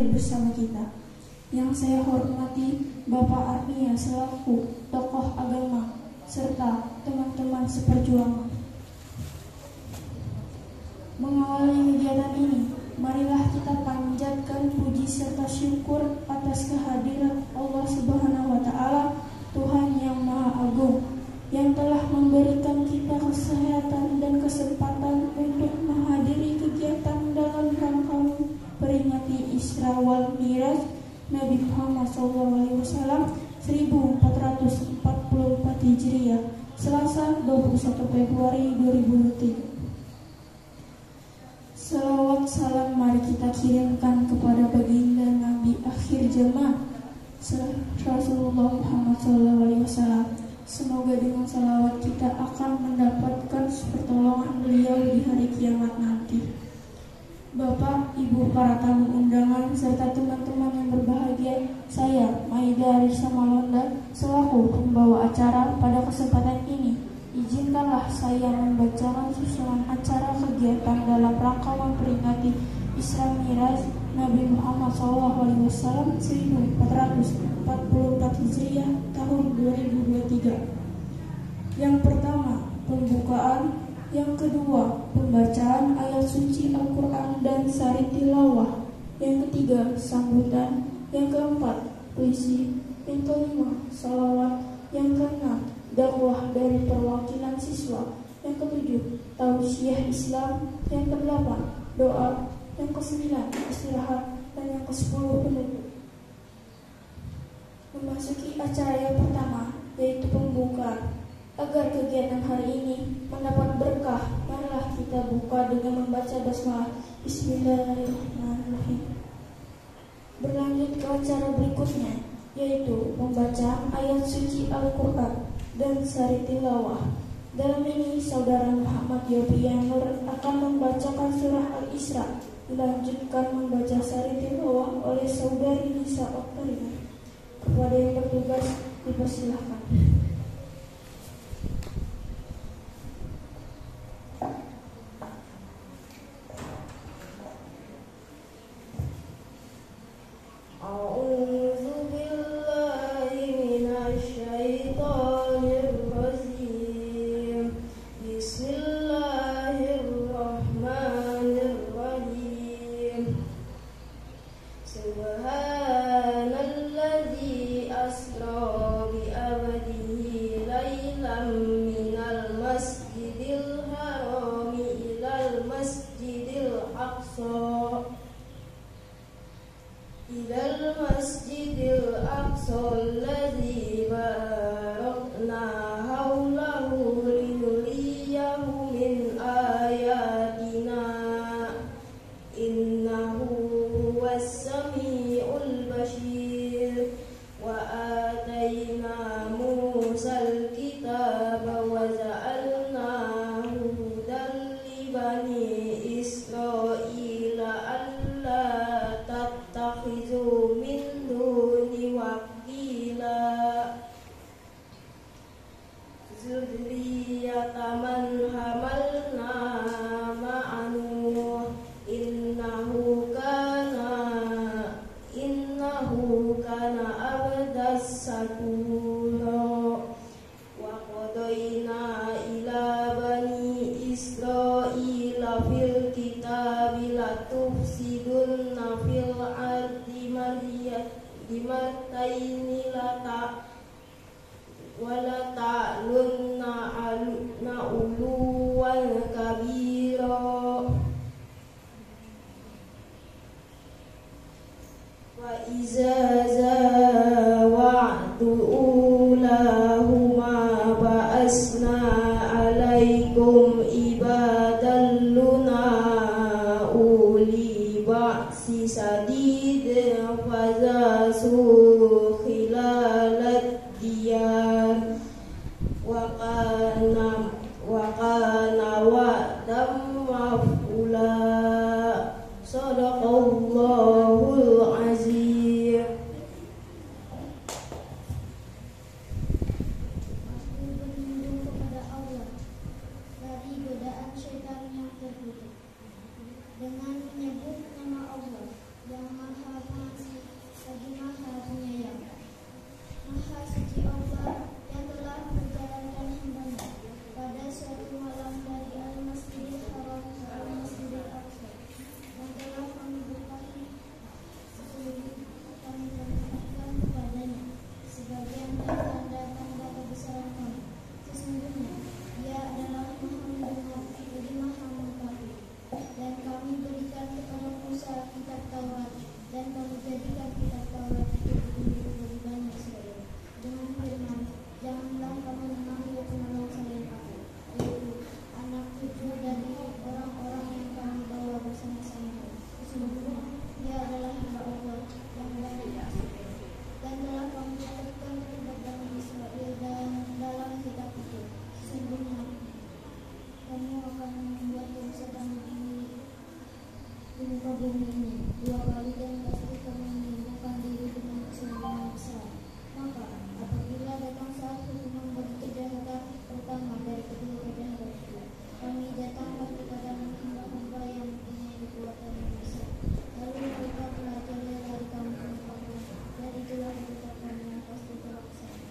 hadir bersama kita. Yang saya hormati Bapak Arnia selaku tokoh agama serta teman-teman seperjuangan. Mengawali kegiatan ini, marilah kita panjatkan puji serta syukur atas kehadiran Allah Subhanahu wa Ta'ala, Tuhan yang Maha Agung, yang telah memberikan kita kesehatan dan kesempatan untuk menghadiri kegiatan dalam rangka peringati Isra wal Miraj Nabi Muhammad SAW 1444 Hijriah, Selasa 21 Februari 2023. Salawat salam mari kita kirimkan kepada baginda Nabi akhir zaman Rasulullah Muhammad SAW. Semoga dengan salawat kita akan mendapatkan pertolongan beliau di hari kiamat nanti. Bapak, Ibu, para tamu undangan, serta teman-teman yang berbahagia, saya, Maida Arisa Malonda, selaku pembawa acara pada kesempatan ini, izinkanlah saya membacakan susunan acara kegiatan dalam rangka memperingati Isra Miraj Nabi Muhammad SAW 1444 Hijriah tahun 2023. Yang pertama, pembukaan. Yang kedua, pembacaan ayat suci Al-Quran dan sari tilawah. Yang ketiga, sambutan. Yang keempat, puisi. Yang kelima, salawat. Yang keenam, dakwah dari perwakilan siswa. Yang ketujuh, tausiah Islam. Yang kedelapan, doa. Yang kesembilan, istirahat. Dan yang kesepuluh, penutup. Memasuki acara yang pertama, yaitu pembukaan. Agar kegiatan hari ini mendapat berkah, marilah kita buka dengan membaca basmalah. Bismillahirrahmanirrahim. Berlanjut ke acara berikutnya, yaitu pembacaan ayat suci Al-Quran dan sari tilawah. Dalam ini, Saudara Muhammad Yobian Nur akan membacakan surah Al-Isra, dilanjutkan membaca sari tilawah oleh Saudari Nisa Oktarina. Kepada yang bertugas, dipersilahkan. Dengan menyebut nama Allah yang Maha Dan kami jadikan kitab Taurat itu petunjuk bagi Bani Israel dengan firman, janganlah kamu memanggil penolong selain aku, yaitu anak cucu dari orang-orang yang kami bawa bersama-sama. Sesungguhnya dia adalah hamba Allah yang baik. Dan telah kami catatkan kepada Bani Israel dan dalam kitab itu, sesungguhnya kamu akan membuat kerusakan di muka bumi ini 2 kali dan pasti kamu menyembuhkan diri dengan kesombongan besar. Maka apabila datang saat hukuman bagi kejahatan pertama dari kedua kejahatan itu, kami datangkan kepadamu hamba-hamba yang mempunyai kekuatan yang besar. Lalu mereka pelajari dari kampung-kampung, dan itulah ketetapan yang pasti terlaksana.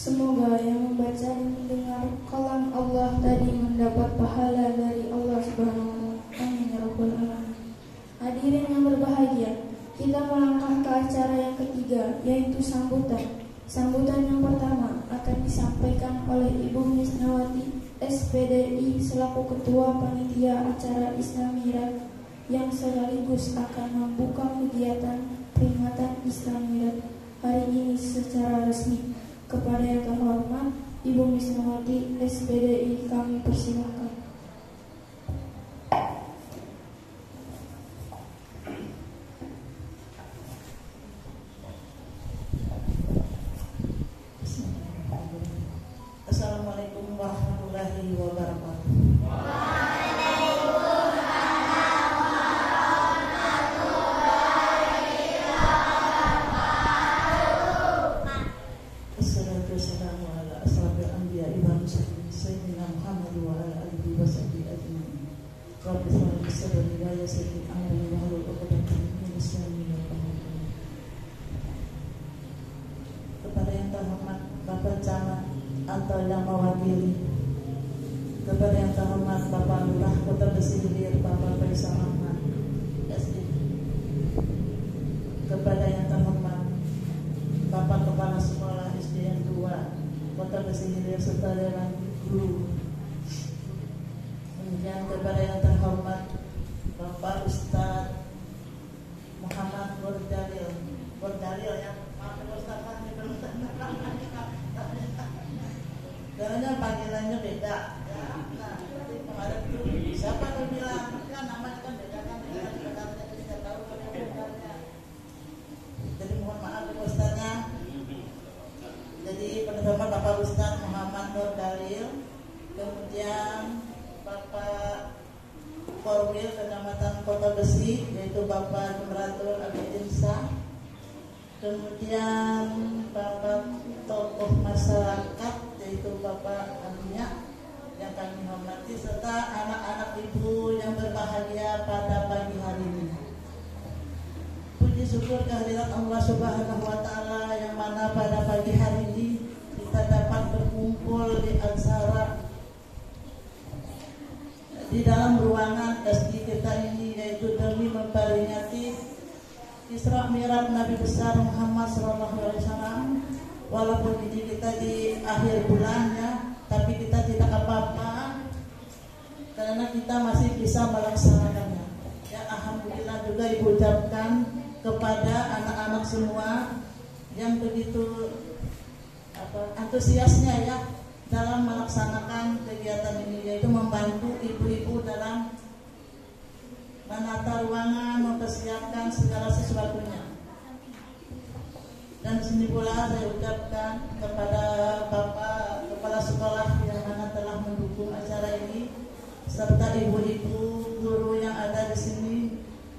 Semoga yang membaca dan mendengar kalam Allah tadi mendapat pahala dari Allah Subhanahu wa Ta'ala. Amin ya rabbal alamin. Hadirin yang berbahagia, kita melangkah ke acara yang ketiga, yaitu sambutan. Sambutan yang pertama akan disampaikan oleh Ibu Misnawati SPDI selaku Ketua Panitia Acara Islamiyah yang sekaligus akan membuka kegiatan peringatan Islamiyah hari ini secara resmi. Kepada yang terhormat Ibu Misnawati SPDI kami persilahkan. Assalamualaikum warahmatullahi wabarakatuh. Wassalamu ala asrafil anbiya wa mursalin sayyidina Muhammad wa ala alihi wa sahbihi ajma'in. Rabbi shrah li sadri wa yassir li amri wahlul 'uqdatam min lisani yafqahu qawli. Kepada yang terhormat Bapak Camat atau yang mewakili, kepada yang terhormat Bapak Lurah Kota Besi Hilir Bapak Faisal Ahmad SD, kepada yang terhormat Bapak Kepala Sekolah SDN 2 Kota Besi Hilir serta dewan guru. Kemudian kepada yang terhormat Bapak Ustadz Muhammad Bordalil ya, maaf Ustadz karena panggilannya beda ya. Nah, kemarin itu siapa tuh bilang kan namanya kan beda kan, sebenarnya kita tahu sebenarnya. Jadi mohon maaf Ustadznya. Jadi penerima Bapak Ustadz Muhammad Nur Dalil, kemudian Bapak Korwil Kecamatan Kota Besi yaitu Bapak Numratul Abidinsa, kemudian Bapak tokoh masyarakat yaitu Bapak Aminya yang kami hormati, serta anak-anak ibu yang berbahagia pada pagi hari ini. Puji syukur kehadirat Allah Subhanahu wa Ta'ala yang mana pada pagi hari ini kita dapat berkumpul di acara di dalam ruangan SD kita ini, yaitu demi memperingati Isra Mi'raj Nabi besar Muhammad SAW. Walaupun ini kita di akhir bulannya, tapi kita tidak apa-apa karena kita masih bisa melaksanakannya. Ya, alhamdulillah juga Ibu ucapkan kepada anak-anak semua yang begitu antusiasnya ya dalam melaksanakan kegiatan ini, yaitu membantu ibu-ibu dalam menata ruangan, mempersiapkan segala sesuatunya. Dan di sini pula saya ucapkan kepada Bapak Kepala Sekolah yang mana telah mendukung acara ini, serta ibu-ibu guru yang ada di sini.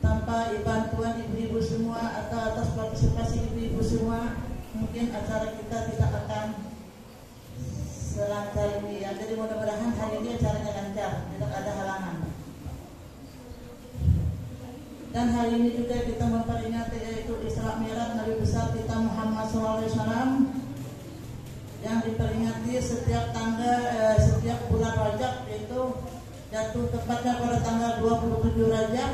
Tanpa bantuan ibu-ibu semua atau atas partisipasi ibu-ibu semua, mungkin acara kita tidak akan selancar ini ya. Jadi mudah-mudahan hari ini acaranya lancar, tidak ada halangan. Dan hari ini juga kita memperingati yaitu Isra Mi'raj Nabi besar kita Muhammad SAW yang diperingati setiap bulan Rajab, yaitu jatuh tepatnya pada tanggal 27 Rajab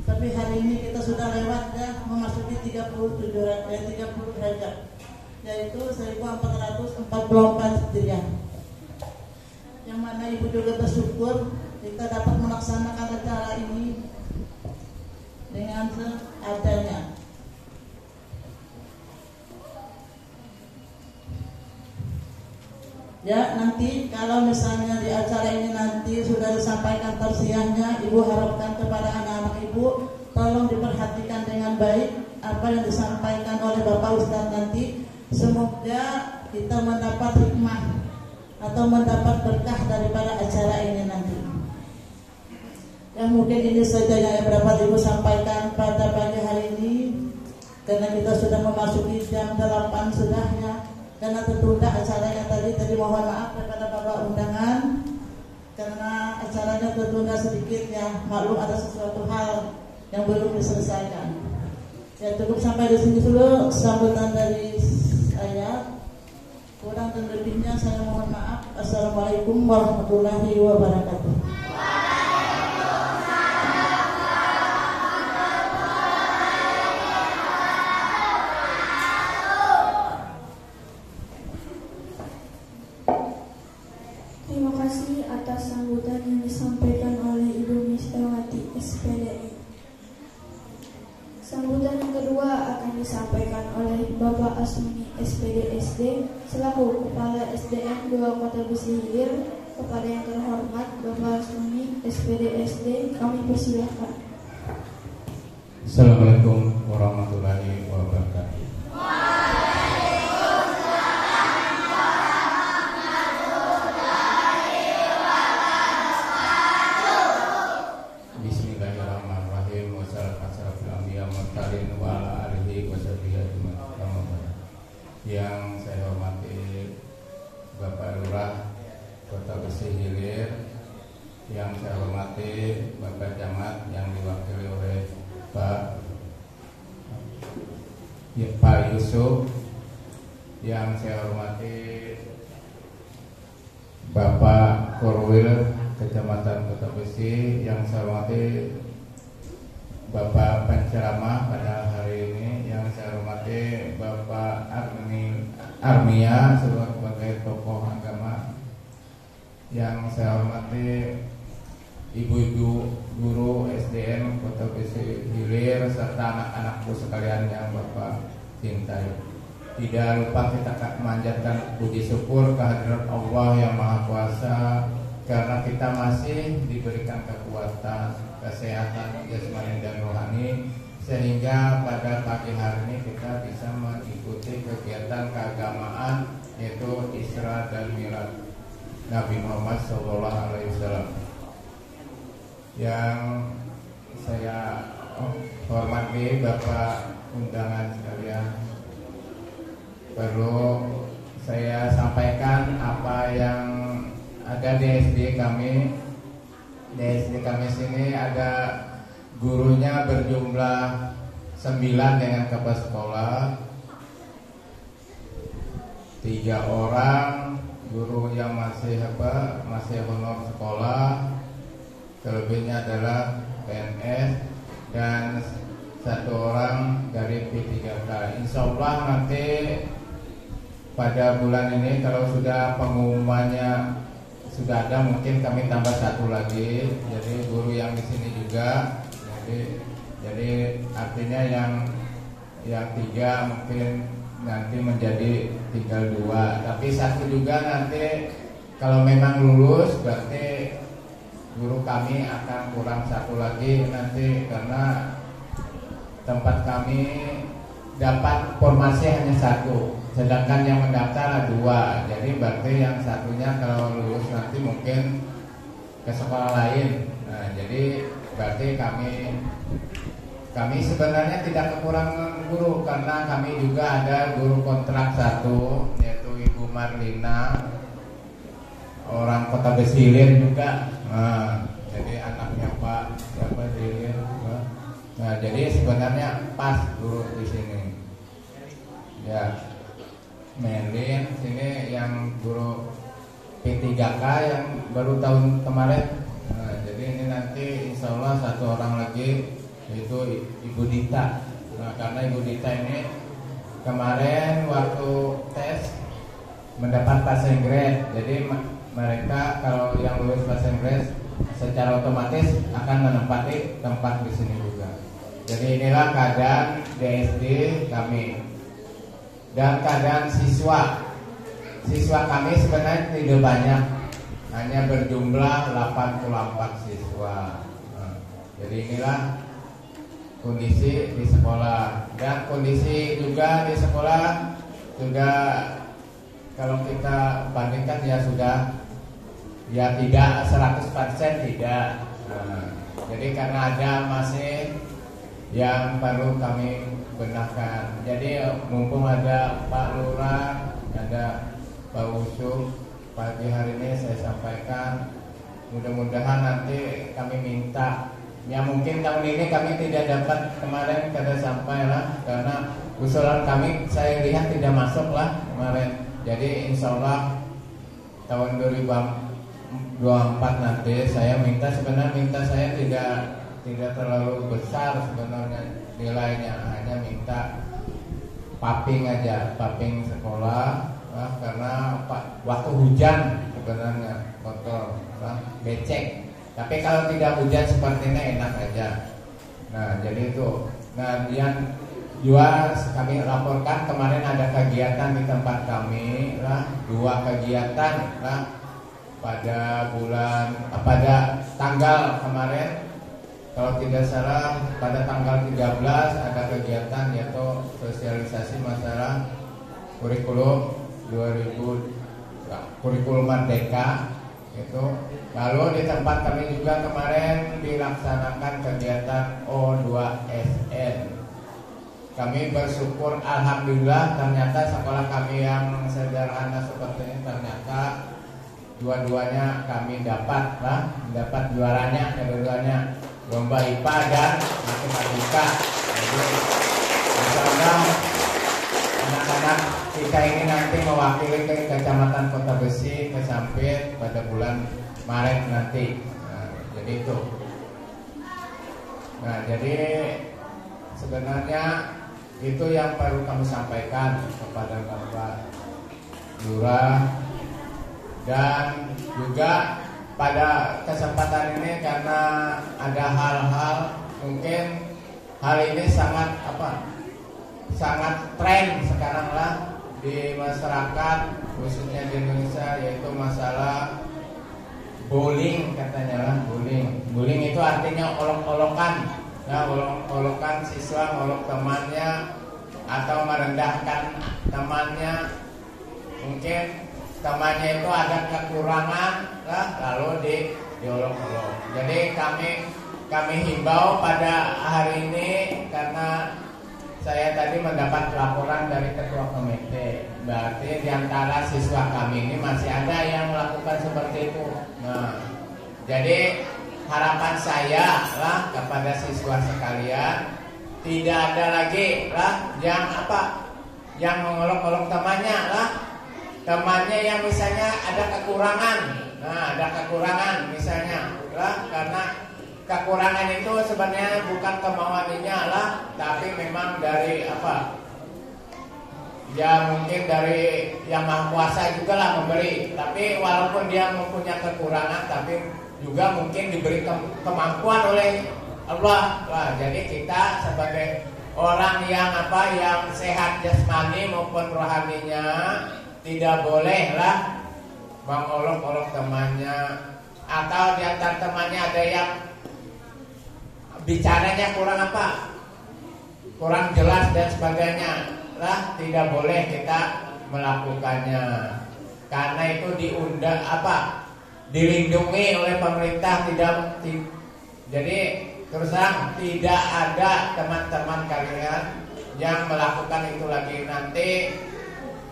Tapi hari ini kita sudah lewat ya, memasuki 30 derajat, yaitu 1444 Hijriah. Yang mana Ibu juga bersyukur kita dapat melaksanakan acara ini dengan seadanya. Ya, nanti kalau misalnya di acara ini nanti sudah disampaikan tausiahnya, Ibu harapkan kepada anak-anak Ibu tolong diperhatikan dengan baik apa yang disampaikan oleh Bapak Ustadz nanti. Semoga kita mendapat hikmah atau mendapat berkah daripada acara ini nanti. Ya, mungkin ini saja yang dapat Ibu sampaikan pada pagi hari ini, karena kita sudah memasuki jam 8 sudah ya. Karena tertunda acaranya tadi mohon maaf kepada Bapak undangan karena acaranya tertunda sedikit ya, maklum ada sesuatu hal yang belum diselesaikan. Ya, cukup sampai di sini dulu sambutan dari saya. Kurang dan lebihnya saya mohon maaf. Assalamualaikum warahmatullahi wabarakatuh. Terima kasih atas sambutan yang disampaikan oleh Ibu Mistawati SPDI. Sambutan yang kedua akan disampaikan oleh Bapak Asmuni SPD SD selaku Kepala SDM 2 Kota Besi Hilir. Kepada yang terhormat Bapak Asmuni SPD SD, kami persilahkan. Assalamualaikum warahmatullahi wabarakatuh. Yang saya hormati Bapak Lurah Kota Besi Hilir, yang saya hormati Bapak Camat yang diwakili oleh Pak Yusuf, yang saya hormati Bapak Korwil Kecamatan Kota Besi, yang saya hormati Bapak penceramah pada hari ini, yang saya hormati Bapak Armia sebagai tokoh agama, yang saya hormati ibu-ibu guru SDM Kota Besi Hilir serta anak-anakku sekalian yang Bapak cintai. Tidak lupa kita memanjatkan puji syukur kehadirat Allah yang Maha Kuasa karena kita masih diberikan kekuatan, kesehatan jasmani dan rohani, sehingga pada pagi hari ini kita bisa mengikuti kegiatan keagamaan yaitu Isra dan Mi'raj Nabi Muhammad SAW. Yang saya hormati Bapak undangan sekalian, perlu saya sampaikan apa yang ada di SD kami. Di SD kami sini ada gurunya berjumlah 9 dengan kepala sekolah, 3 orang guru yang masih honor sekolah, selebihnya adalah PNS, dan 1 orang dari P3K. Insya Allah nanti pada bulan ini kalau sudah pengumumannya sudah ada, mungkin kami tambah 1 lagi. Jadi guru yang di sini juga. Jadi artinya yang 3 mungkin nanti menjadi tinggal 2. Tapi 1 juga nanti kalau memang lulus berarti guru kami akan kurang 1 lagi nanti, karena tempat kami dapat formasi hanya 1. Sedangkan yang mendaftar 2, jadi berarti yang 1-nya kalau lulus nanti mungkin ke sekolah lain. Nah, jadi berarti kami sebenarnya tidak kekurangan guru, karena kami juga ada guru kontrak 1 yaitu Ibu Marlina, orang Kota Besi Hilir juga. Nah, jadi anaknya Pak siapa di Hilir. Nah, jadi sebenarnya pas guru di sini. Ya. Melin sini yang guru P3K yang baru tahun kemarin. Nah, jadi ini nanti insya Allah 1 orang lagi yaitu Ibu Dita. Nah, karena Ibu Dita ini kemarin waktu tes mendapat passing grade, jadi mereka kalau yang lulus passing grade secara otomatis akan menempati tempat di sini juga. Jadi inilah keadaan DSD kami dan keadaan siswa. Siswa kami sebenarnya tidak banyak, hanya berjumlah 84 siswa. Nah, jadi inilah kondisi di sekolah, dan kondisi juga di sekolah juga kalau kita bandingkan ya sudah ya tidak 100% tidak. Nah, jadi karena ada masih yang perlu kami benarkan. Jadi mumpung ada Pak Lurah, ada Pak Usum, pagi hari ini saya sampaikan, mudah-mudahan nanti kami minta, ya mungkin tahun ini kami tidak dapat, kemarin kada sampai lah karena usulan kami saya lihat tidak masuk lah kemarin. Jadi insya Allah tahun 2024 nanti saya minta, sebenarnya minta saya tidak terlalu besar sebenarnya nilainya, hanya minta paping aja, paping sekolah lah, karena waktu hujan sebenarnya kotor lah, becek. Tapi kalau tidak hujan seperti ini enak aja. Nah jadi itu. Nah yang juga kami laporkan kemarin ada kegiatan di tempat kami lah, 2 kegiatan lah pada tanggal kemarin, kalau tidak salah pada tanggal 13 ada kegiatan yaitu sosialisasi masalah kurikulum 2000 kurikulum Merdeka itu. Lalu di tempat kami juga kemarin dilaksanakan kegiatan O2SN. Kami bersyukur alhamdulillah ternyata sekolah kami yang sederhana seperti ini ternyata dua-duanya kami dapat juaranya, kedua-duanya lomba IPA dan matematika. Jadi insyaallah anak-anak kita ini nanti mewakili ke Kecamatan Kota Besi, ke Sampit pada bulan Maret nanti. Nah, jadi itu. Nah, jadi sebenarnya itu yang perlu kami sampaikan kepada Bapak Lurah. Dan juga pada kesempatan ini karena ada hal-hal, mungkin hal ini sangat tren sekarang lah di masyarakat khususnya di Indonesia, yaitu masalah bullying katanya lah. Bullying itu artinya olok-olokan. Nah, olok-olokan siswa ngolok temannya atau merendahkan temannya. Mungkin temannya itu ada kekurangan lah, lalu diolok-olok. Jadi kami himbau pada hari ini, karena saya tadi mendapat laporan dari ketua komite, berarti diantara siswa kami ini masih ada yang melakukan seperti itu. Nah, jadi harapan saya lah kepada siswa sekalian, tidak ada lagi lah yang mengolok-olok temannya lah. Temannya yang misalnya ada kekurangan, nah ada kekurangan misalnya lah, karena kekurangan itu sebenarnya bukan kemauannya lah, tapi memang dari ya mungkin dari yang Maha Kuasa juga lah memberi. Tapi walaupun dia mempunyai kekurangan, tapi juga mungkin diberi kemampuan oleh Allah lah. Jadi kita sebagai orang yang yang sehat jasmani maupun rohaninya tidak boleh lah mengolok-olok temannya, atau di antara temannya ada yang bicaranya kurang jelas dan sebagainya lah, tidak boleh kita melakukannya, karena itu dilindungi oleh pemerintah. Jadi terus terang tidak ada teman-teman kalian yang melakukan itu lagi. Nanti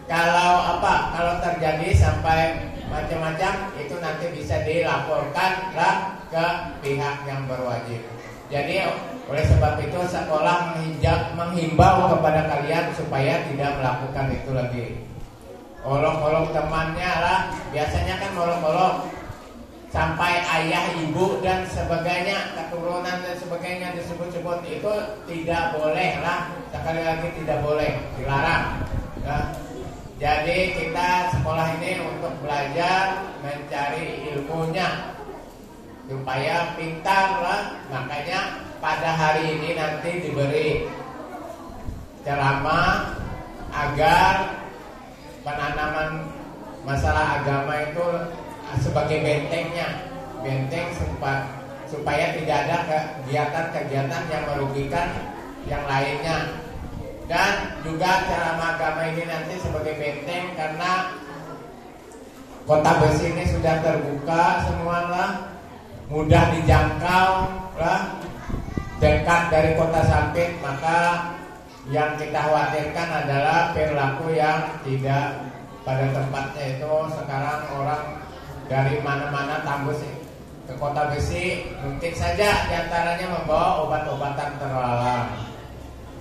kalau terjadi sampai macam-macam, itu nanti bisa dilaporkan lah ke pihak yang berwajib. Jadi oleh sebab itu sekolah menghimbau kepada kalian supaya tidak melakukan itu lagi. Olok-olok temannya lah, biasanya kan olok-olok sampai ayah, ibu dan sebagainya, keturunan dan sebagainya disebut-sebut, itu tidak boleh lah. Sekali lagi tidak boleh, dilarang ya. Jadi kita sekolah ini untuk belajar, mencari ilmunya supaya pintar lah. Makanya pada hari ini nanti diberi ceramah agar penanaman masalah agama itu sebagai bentengnya, benteng supaya tidak ada kegiatan-kegiatan yang merugikan yang lainnya. Dan juga ceramah agama ini nanti sebagai benteng karena Kota Besi ini sudah terbuka semua lah, mudah dijangkau lah, dekat dari Kota Sampit. Maka yang kita khawatirkan adalah perilaku yang tidak pada tempatnya. Itu sekarang orang dari mana-mana tembus ke Kota Besi, mungkin saja diantaranya membawa obat-obatan terlarang.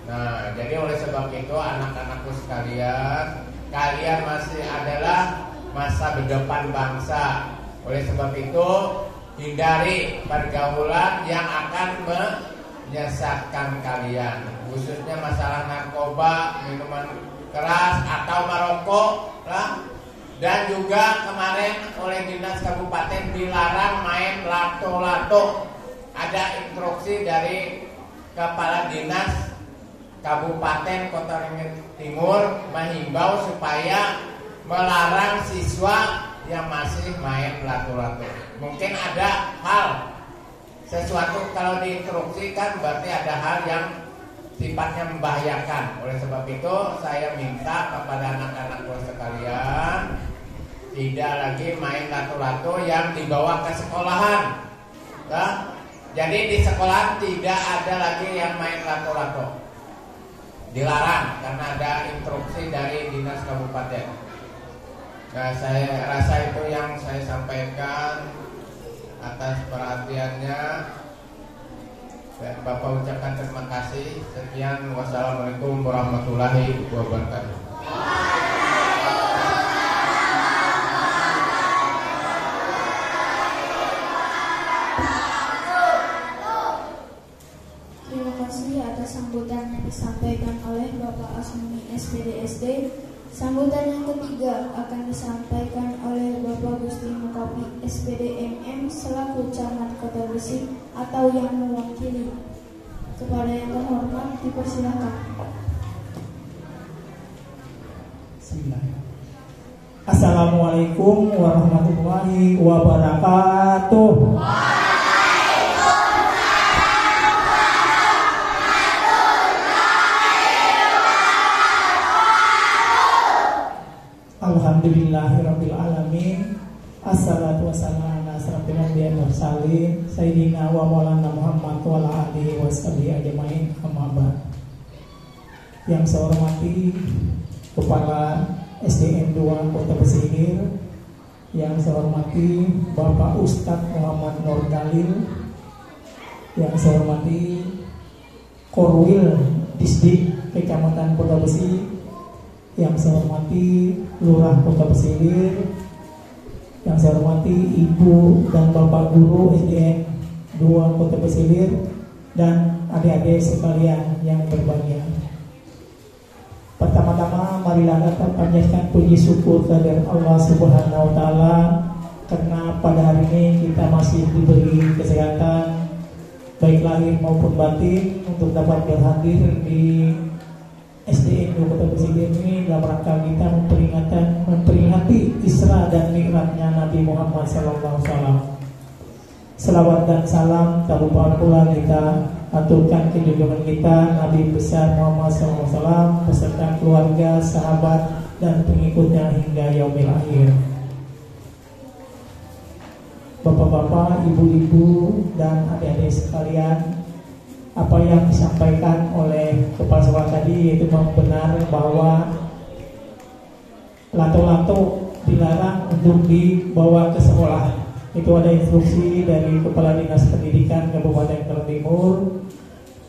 Nah, jadi oleh sebab itu anak-anakku sekalian, kalian masih adalah masa depan bangsa. Oleh sebab itu hindari pergaulan yang akan menyesatkan kalian, khususnya masalah narkoba, minuman keras atau merokok lah. Dan juga kemarin oleh Dinas Kabupaten dilarang main lato-lato. Ada instruksi dari Kepala Dinas Kabupaten Kota Timur menghimbau supaya melarang siswa yang masih main lato-lato. Mungkin ada hal sesuatu, kalau diinstruksikan berarti ada hal yang sifatnya membahayakan. Oleh sebab itu saya minta kepada anak-anakku sekalian tidak lagi main lato-lato yang dibawa ke sekolahan. Nah, jadi di sekolah tidak ada lagi yang main lato-lato. Dilarang karena ada instruksi dari Dinas Kabupaten. Nah, saya rasa itu yang saya sampaikan atas perhatiannya. Dan Bapak ucapkan terima kasih. Sekian, wassalamualaikum warahmatullahi wabarakatuh. Terima kasih atas sambutan yang disampaikan oleh Bapak Asmuni SPDSD. Sambutan yang ketiga akan disampaikan oleh Bapak Gusti Mukapi SPDMM selaku Camat Kota Besi atau yang mewakili. Kepada yang terhormat dipersilakan. Assalamualaikum warahmatullahi wabarakatuh. Alhamdulillahirabbil alamin. Assalatu wassalamu ala asyrafil anbiya'i wal mursalin sayyidina wa maulana Muhammad wa ala alihi washabihi ajmain. Amma ba'd. Yang saya hormati Kepala SDN 2 Kota Besi, yang saya hormati Bapak Ustadz Muhammad Nur Dalil, yang saya hormati Korwil Disdik Kecamatan Kota Besi, yang saya hormati Lurah Kota Besilir, yang saya hormati Ibu dan Bapak Guru SDN 2 Kota Besilir, dan adik-adik sekalian yang berbahagia. Pertama-tama marilah kita panjatkan puji syukur kepada Allah Subhanahu wa taala karena pada hari ini kita masih diberi kesehatan baik lahir maupun batin untuk dapat berhadir di SDN 2 Kota Besi ini dalam rangka kita memperingati Isra dan Mi'rajnya Nabi Muhammad SAW. Selawat dan salam tak lupa pula kita aturkan ke junjungan kita Nabi besar Muhammad SAW beserta keluarga, sahabat dan pengikutnya hingga yaumil akhir. Bapak-bapak, ibu-ibu dan adik-adik sekalian, apa yang disampaikan oleh kepala sekolah tadi yaitu benar bahwa lato-lato dilarang untuk dibawa ke sekolah. Itu ada instruksi dari Kepala Dinas Pendidikan Kabupaten Kota Timur.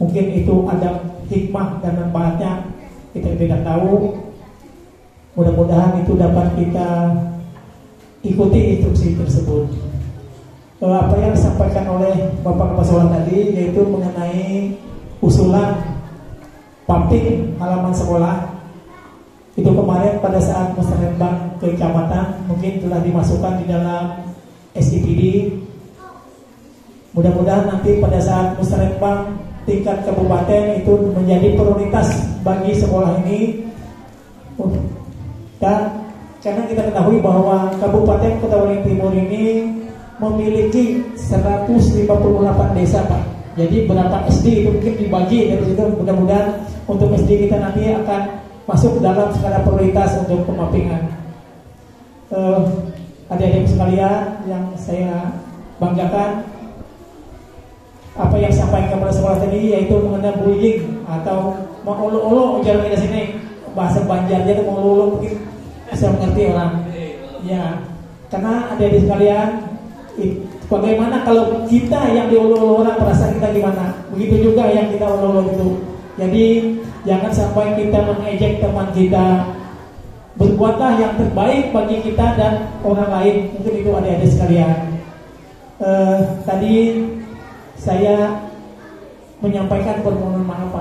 Mungkin itu ada hikmah dan manfaatnya, kita tidak tahu. Mudah-mudahan itu dapat kita ikuti instruksi tersebut. apa yang disampaikan oleh Bapak Kepala Sekolah tadi, yaitu mengenai usulan pumping halaman sekolah. Itu kemarin pada saat musrenbang ke kecamatan mungkin telah dimasukkan di dalam SIPD. Mudah-mudahan nanti pada saat musrenbang tingkat kabupaten itu menjadi prioritas bagi sekolah ini. Dan karena kita ketahui bahwa Kabupaten Kota Waringin Timur ini memiliki 158 desa, Pak. Jadi berapa SD itu mungkin dibagi dari situ. Mudah-mudahan untuk SD kita nanti akan masuk dalam skala prioritas untuk pemappingan. Adik-adik sekalian yang saya banggakan, apa yang disampaikan kepada sekolah tadi yaitu mengenai bullying atau mengolok-olok, ujar kita sini bahasa Banjarnya itu mengolok-olok, mungkin bisa mengerti orang. Ya, karena adik-adik sekalian, bagaimana kalau kita yang diolok-olok orang, perasaan kita gimana? Begitu juga yang kita olok-olok itu. Jadi jangan sampai kita mengejek teman kita. Berbuatlah yang terbaik bagi kita dan orang lain. Mungkin itu adik-adik sekalian. Tadi saya menyampaikan permohonan maaf,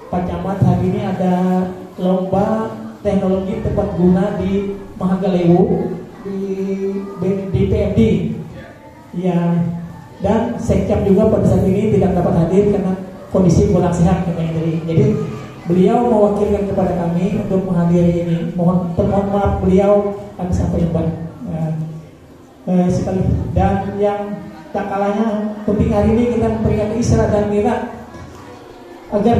Pak Camat. Hari ini ada lomba teknologi tepat guna di Mahagalewu di PMD. Ya, dan Sekcap juga pada saat ini tidak dapat hadir karena kondisi kurang sehat katanya. Jadi beliau mewakilkan kepada kami untuk menghadiri ini. Mohon maaf beliau, kami sampaikan sekali. Dan yang tak kalahnya penting hari ini kita memperingati Isra dan Mi'raj, agar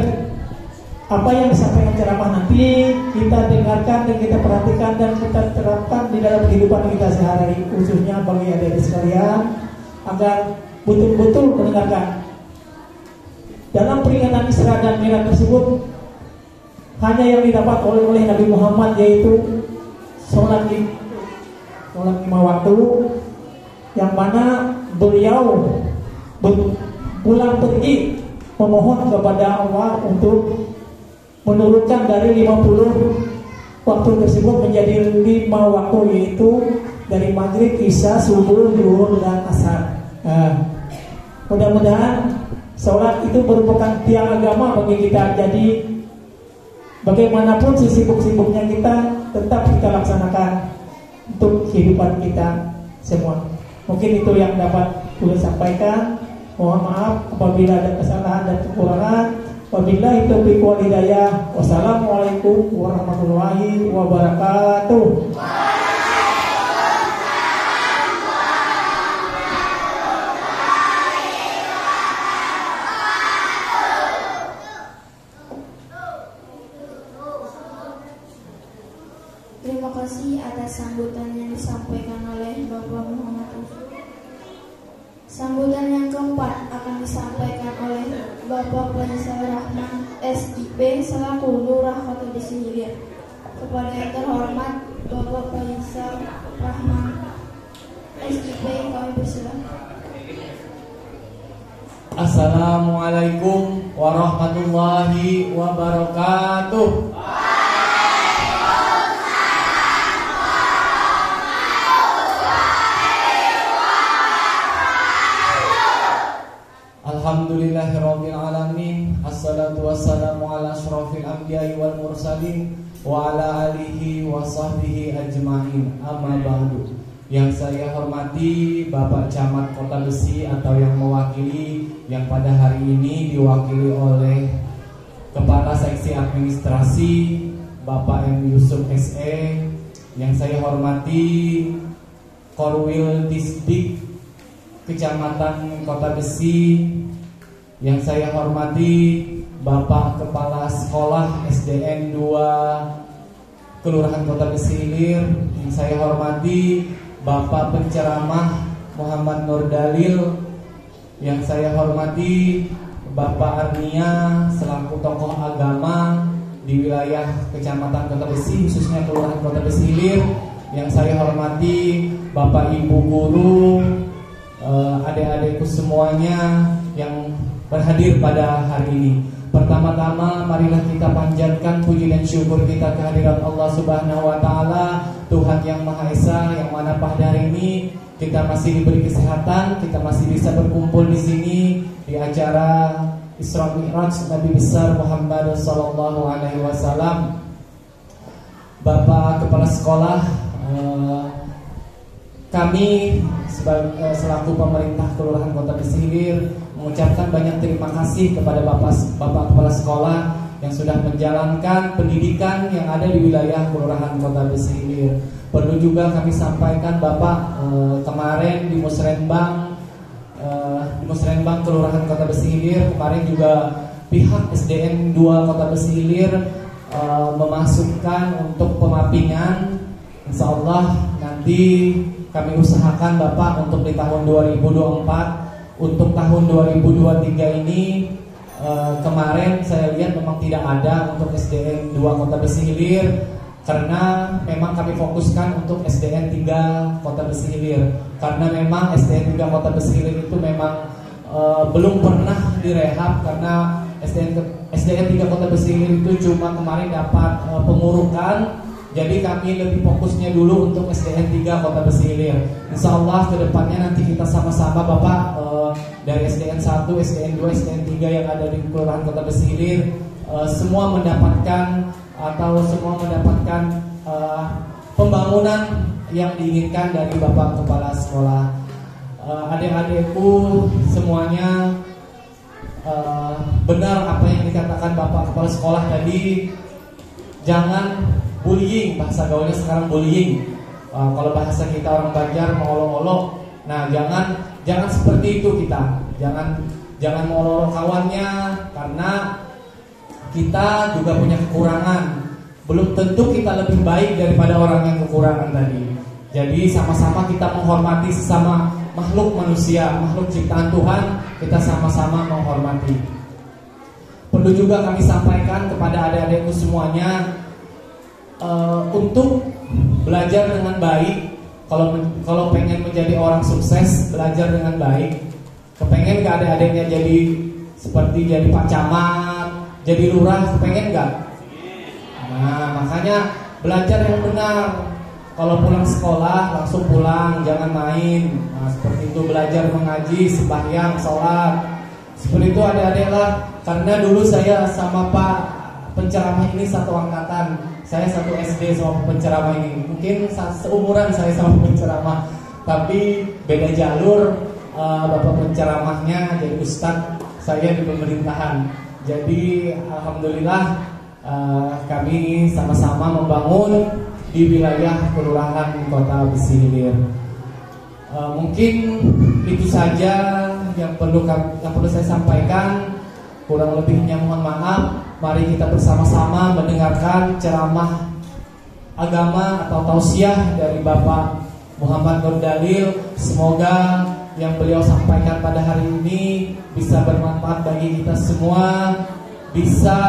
apa yang disampaikan ceramah nanti kita dengarkan dan kita perhatikan dan kita terapkan di dalam kehidupan kita sehari-hari, khususnya bagi adik-adik sekalian, agar betul-betul mendengarkan. Dalam peringatan Isra dan Mi'raj tersebut hanya yang didapat oleh Nabi Muhammad, yaitu sholat 5 waktu, yang mana beliau pulang pergi memohon kepada Allah untuk menurunkan dari 50 waktu tersebut menjadi 5 waktu, yaitu dari maghrib, isya, subuh, zuhur, dan asar. Mudah-mudahan sholat itu merupakan tiang agama bagi kita. Jadi bagaimanapun sesibuk-sibuknya kita, tetap kita laksanakan untuk kehidupan kita semua. Mungkin itu yang dapat saya sampaikan. Mohon maaf apabila ada kesalahan dan kekurangan. Wabillahi taufiq wal hidayah. Wassalamualaikum warahmatullahi wabarakatuh. Terima kasih atas sambutan yang disampaikan oleh Bapak Muhammad Usu. Sambutan yang keempat akan disampaikan oleh Bapak Faisal Rahman SIP selaku Lurah Kota Desa Hilir. Kepada yang terhormat Bapak Faisal Rahman SIP, kami persilakan. Assalamualaikum warahmatullahi wabarakatuh. Alhamdulillahirabbil alamin. Assalatu wassalamu ala asyrafil anbiya'i wal mursalin wa ala alihi wa sahbihi ajmain. Amma ba'du. Yang saya hormati Bapak Camat Kota Besi atau yang mewakili, yang pada hari ini diwakili oleh Kepala Seksi Administrasi Bapak M. Yusuf SE. Yang saya hormati Korwil Disdik Kecamatan Kota Besi. Yang saya hormati Bapak Kepala Sekolah SDN 2 Kelurahan Kota Besi Hilir. Yang saya hormati Bapak Penceramah Muhammad Nur Dalil. Yang saya hormati Bapak Arnia selaku tokoh agama di wilayah Kecamatan Kota Besi, khususnya Kelurahan Kota Besi Hilir. Yang saya hormati Bapak Ibu guru, adik-adikku semuanya yang berhadir pada hari ini. Pertama-tama marilah kita panjatkan puji dan syukur kita kehadirat Allah Subhanahu wa taala, Tuhan yang Maha Esa, yang mana pada hari ini kita masih diberi kesehatan, kita masih bisa berkumpul di sini di acara Isra Mi'raj Nabi besar Muhammad sallallahu alaihi wasallam. Bapak Kepala Sekolah, kami selaku pemerintah Kelurahan Kota Besi Hilir mengucapkan banyak terima kasih kepada Bapak Kepala Sekolah yang sudah menjalankan pendidikan yang ada di wilayah Kelurahan Kota Besi Hilir. Perlu juga kami sampaikan Bapak, kemarin di Musrenbang Kelurahan Kota Besi Hilir, kemarin juga pihak SDN 2 Kota Besi Hilir memasukkan untuk pemappingan. Insya Allah nanti kami usahakan Bapak untuk di tahun 2024. Untuk tahun 2023 ini kemarin saya lihat memang tidak ada untuk SDN 2 Kota Besi Hilir, karena memang kami fokuskan untuk SDN 3 Kota Besi Hilir. Karena memang SDN 3 Kota Besi Hilir itu memang belum pernah direhab, karena SDN 3 Kota Besi Hilir itu cuma kemarin dapat pengurukan. Jadi kami lebih fokusnya dulu untuk SDN 3 Kota Besi Hilir. Insya Allah kedepannya nanti kita sama-sama Bapak dari SDN 1, SDN 2, SDN 3 yang ada di Kelurahan Kota Besi Hilir semua mendapatkan pembangunan yang diinginkan dari Bapak Kepala Sekolah. Adik-adikku semuanya, benar apa yang dikatakan Bapak Kepala Sekolah tadi. Jangan bullying, bahasa gaulnya sekarang bullying. Kalau bahasa kita orang Banjar mengolok-olok. Nah, jangan seperti itu kita. Jangan mengolok kawannya, karena kita juga punya kekurangan. Belum tentu kita lebih baik daripada orang yang kekurangan tadi. Jadi sama-sama kita menghormati sesama makhluk manusia, makhluk ciptaan Tuhan, kita sama-sama menghormati. Perlu juga kami sampaikan kepada adik-adikku semuanya, untuk belajar dengan baik. Kalau pengen menjadi orang sukses, belajar dengan baik. Kepengen gak adik-adiknya jadi seperti jadi Pak Camat, jadi lurah, kepengen gak? Nah, makanya belajar yang benar. Kalau pulang sekolah langsung pulang, jangan main. Nah, seperti itu, belajar mengaji, sembahyang, sholat. Seperti itu adik-adik lah. Karena dulu saya sama Pak penceramah ini satu angkatan. Saya satu SD sama penceramah ini. Mungkin seumuran saya sama penceramah, tapi beda jalur. Bapak penceramahnya jadi ustadz, saya di pemerintahan. Jadi alhamdulillah kami sama-sama membangun di wilayah Kelurahan Kota Besi Hilir. Mungkin itu saja yang perlu saya sampaikan. Kurang lebihnya mohon maaf. Mari kita bersama-sama mendengarkan ceramah agama atau tausiah dari Bapak Muhammad Nur Dalil. Semoga yang beliau sampaikan pada hari ini bisa bermanfaat bagi kita semua, bisa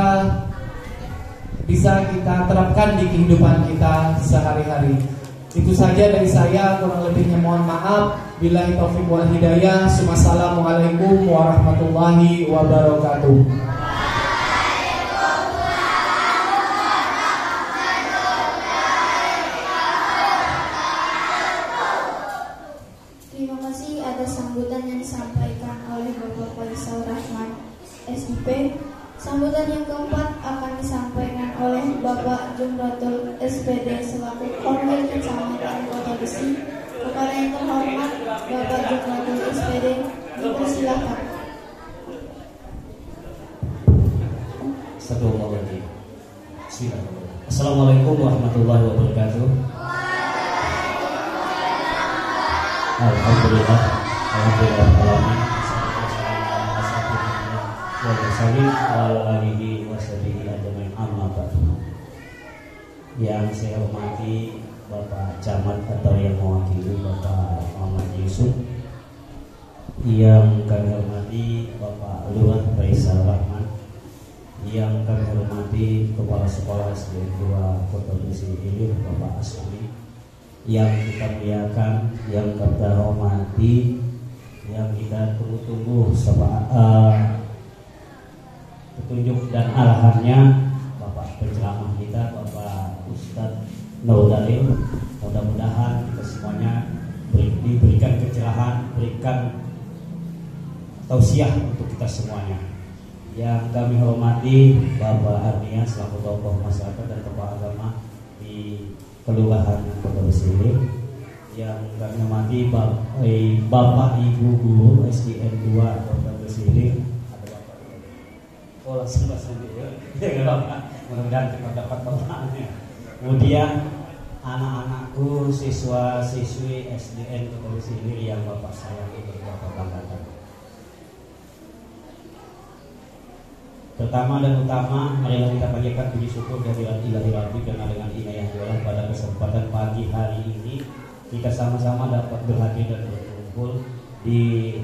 kita terapkan di kehidupan kita sehari-hari. Itu saja dari saya, kurang lebihnya mohon maaf. Billahi taufiq wal hidayah. Assalamualaikum warahmatullahi wabarakatuh. Terima kasih atas sambutan yang disampaikan oleh Bapak Faisal Rahman, SIP. Sambutan yang keempat akan disampaikan oleh Bapak Jumratul SPD selaku Korwil Kecamatan Kota Besi. Kepada yang terhormat Bapak Jumratul SPD, dipersilakan. Assalamualaikum warahmatullahi wabarakatuh. Alhamdulillah, alhamdulillah. Yang saya hormati Bapak Camat atau yang mewakili Bapak Muhammad Yusuf, yang kami hormati Bapak Lurah Faisal Rahman, yang kami hormati Kepala Sekolah SDN 2 Kota Besi Hilir Bapak Asmi, yang kita muliakan, yang kita hormati, yang kita tunggu-tunggu petunjuk dan arahannya Bapak penceramah kita, Bapak Ustadz Nur Dalil. Mudah-mudahan kita semuanya diberikan kecerahan, berikan tausiah untuk kita semuanya. Yang kami hormati Bapak Arnia selaku tokoh masyarakat dan tokoh agama di Kelurahan Kota Besi. Yang kami hormati Bapak Ibu Guru SDN 2 Kota Besi. Ada Bapak. Oh, langsung ya. Mudah-mudahan kita dapat bapaknya. Kemudian anak-anakku, siswa-siswi SDN Kota Besi yang Bapak sayangi dan Bapak banggakan. Pertama dan utama, marilah kita panjatkan puji syukur dari Ilahi Rabbi karena dengan inayah Allah pada kesempatan pagi hari ini kita sama-sama dapat berhadir dan berkumpul di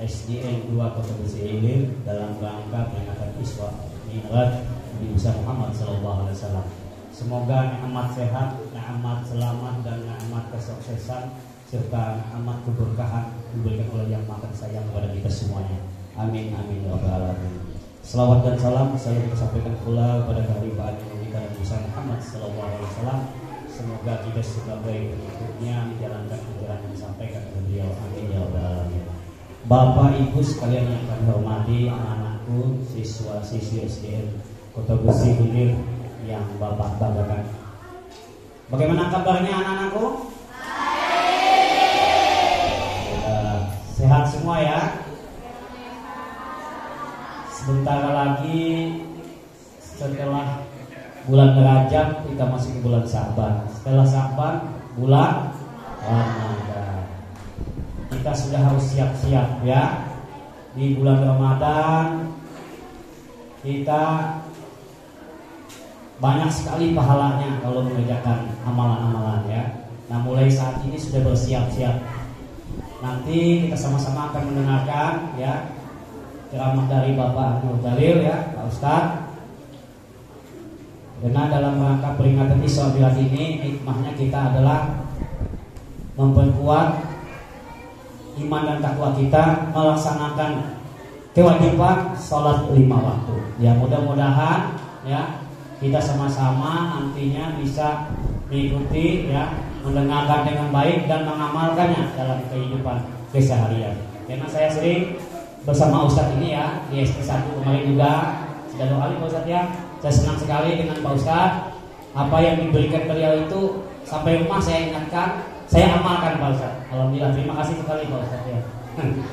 SDN 2 Kota Besi Ilir dalam rangka peringatan Isra Mi'raj Nabi Muhammad SAW. Semoga nikmat sehat, nikmat selamat dan nikmat kesuksesan serta nikmat keberkahan diberikan oleh Yang Maha Sayang kepada kita semuanya. Amin amin ya rabbal alamin. Selawat dan salam saya sampaikan pula kepada Khalifah kita Nabi Muhammad SAW. Semoga kita sebagai pengikutnya menjalankan ajaran yang disampaikan oleh beliau. Amin ya rabbal alamin. Bapak Ibu sekalian yang kami hormati, anak-anakku, siswa-siswi SDN Kota Besi Ilir yang Bapak banggakan. Bagaimana kabarnya anak-anakku? Sehat semua ya. Sebentar lagi setelah bulan Rajab kita masuk ke bulan Sa'ban. Setelah Sa'ban bulan Ramadan. Kita sudah harus siap-siap ya. Di bulan Ramadan kita banyak sekali pahalanya kalau mengerjakan amalan-amalan ya. Nah mulai saat ini sudah bersiap-siap. Nanti kita sama-sama akan mendengarkan ya ceramah dari Bapak Abdul Dalil ya, Pak Ustadz. Karena dalam rangka peringatan Isra Mi'raj ini hikmahnya kita adalah memperkuat iman dan takwa kita, melaksanakan kewajiban sholat 5 waktu. Ya mudah-mudahan ya kita sama-sama nantinya bisa mengikuti ya, mendengarkan dengan baik dan mengamalkannya dalam kehidupan keseharian. Karena saya sering bersama Ustadz ini ya di SD1 kemarin juga sudah 2 kali Pak Ustadz ya. Saya senang sekali dengan Pak Ustadz. Apa yang diberikan beliau itu sampai rumah saya ingatkan, saya amalkan Pak Ustadz. Alhamdulillah, terima kasih sekali Pak Ustadz ya.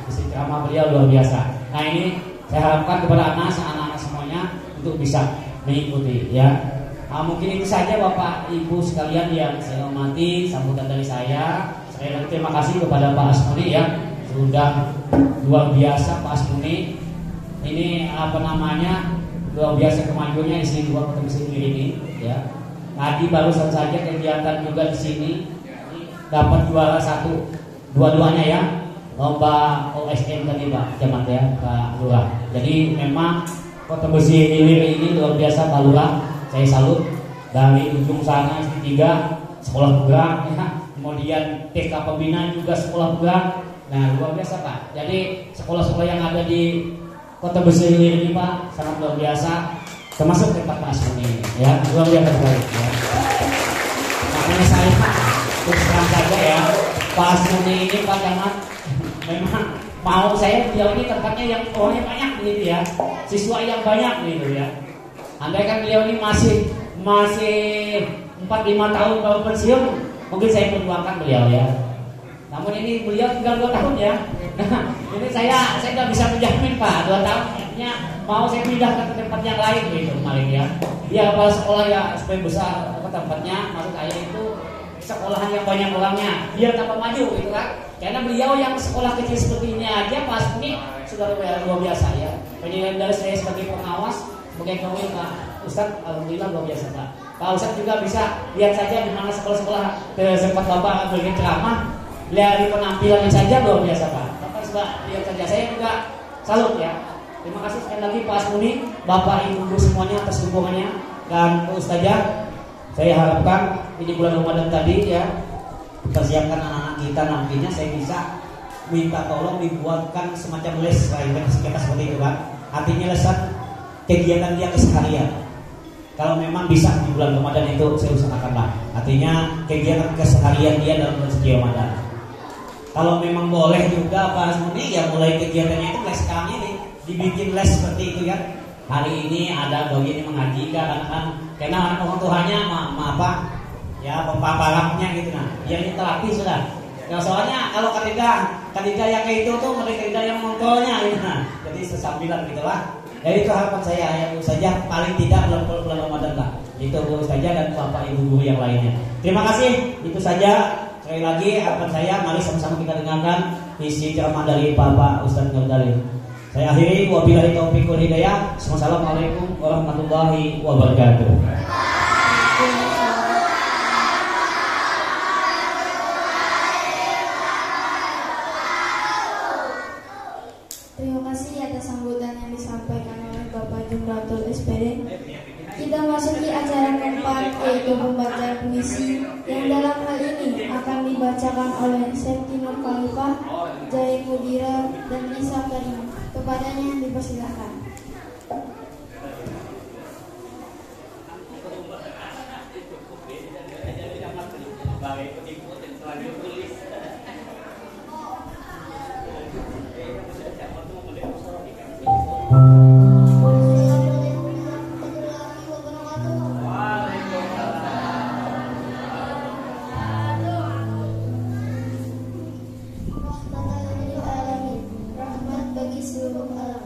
Isi ceramah beliau luar biasa. Nah ini saya harapkan kepada anak-anak semuanya untuk bisa mengikuti ya. Nah, mungkin itu saja Bapak Ibu sekalian yang saya hormati, sambutan dari saya. Sekali lagi terima kasih kepada Pak Asmuni ya. Sudah luar biasa Pak Asmuni. Ini luar biasa kemajuannya di sini Kota Besi ini ya. Tadi barusan saja kegiatan juga di sini dapat juara 1 dua-duanya ya. Lomba OSM tadi Pak Camat ya, Pak Lurah. Jadi memang Kota Besi Ilir ini luar biasa Pak Lurah. Saya salut dari ujung sana SD3 sekolah bergerak ya. Kemudian TK Pembinaan juga sekolah bergerak. Nah luar biasa Pak. Jadi sekolah-sekolah yang ada di Kota Besi ini Pak sangat luar biasa. Termasuk tempat Pak Asmuni ini ya, luar biasa sekali ya. Makanya saya terus terang saja ya, Pak Asmuni ini Pak Camat memang mau saya beliau ini tempatnya yang orangnya banyak gitu ya, siswa yang banyak gitu ya. Andai kan beliau ini masih 4-5 tahun baru pensiun, mungkin saya perjuangkan beliau ya. Namun ini beliau tinggal 2 tahun ya. Ini saya nggak bisa menjamin Pak 2 tahun. Artinya mau saya pindah ke tempat yang lain gitu kemarin ya. Dia kepala sekolah ya supaya besar ke tempatnya. Maksud saya itu sekolahan yang banyak orangnya biar tambah maju gitu kan. Karena beliau yang sekolah kecil seperti ini aja Pak Asmuni sudah luar biasa ya. Penilaian dari saya sebagai pengawas, sebagai kawin Pak Ustadz, alhamdulillah luar biasa Pak. Pak Ustadz juga bisa lihat saja di mana sekolah-sekolah sempat Bapak berikan ceramah. Dari penampilannya saja luar biasa Pak. Bapak sudah lihat saja, saya juga salut ya. Terima kasih sekali lagi Pak Asmuni, Bapak Ibu semuanya atas dukungannya dan Ustazah. Saya harapkan ini bulan Ramadan tadi ya, persiapkan anak-anak kita nantinya saya bisa minta tolong dibuatkan semacam les kita seperti itu kan. Artinya lesan kegiatan dia keseharian. Kalau memang bisa di bulan Ramadan itu saya usahakanlah. Artinya kegiatan keseharian dia dalam bulan suci Ramadan. Kalau memang boleh juga Pak Asmuni ya mulai kegiatannya itu les kami nih, dibikin les seperti itu ya. Hari ini ada bagian yang mengaji kan karena orang tuanya apa ya pempaparannya gitu nah. Ya ini terapi sudah. Ya, soalnya kalau kandidat yang kayak itu tuh mereka yang mongkolnya gitu nah. Jadi sesambilan gitulah. Jadi itu harapan saya ya saja paling tidak bulan Ramadan lah. Itu Bu saja dan Bapak Ibu guru yang lainnya. Terima kasih. Itu saja. Sekali lagi harapan saya mari sama-sama kita dengarkan isi ceramah dari Bapak Ustadz Nurdali. Saya akhiri wabillahi taufiq wal hidayah. Wassalamualaikum warahmatullahi wabarakatuh. Terima kasih atas sambutan yang disampaikan oleh Bapak Jumratul SPD. Kita masuki acara keempat, yaitu pembacaan puisi yang dalam hal ini akan dibacakan oleh Septi Nur Khalifah, Jai Mudira, dan Nisa Karim. Kepadanya dipersilakan. Rahmat bagi seluruh alam.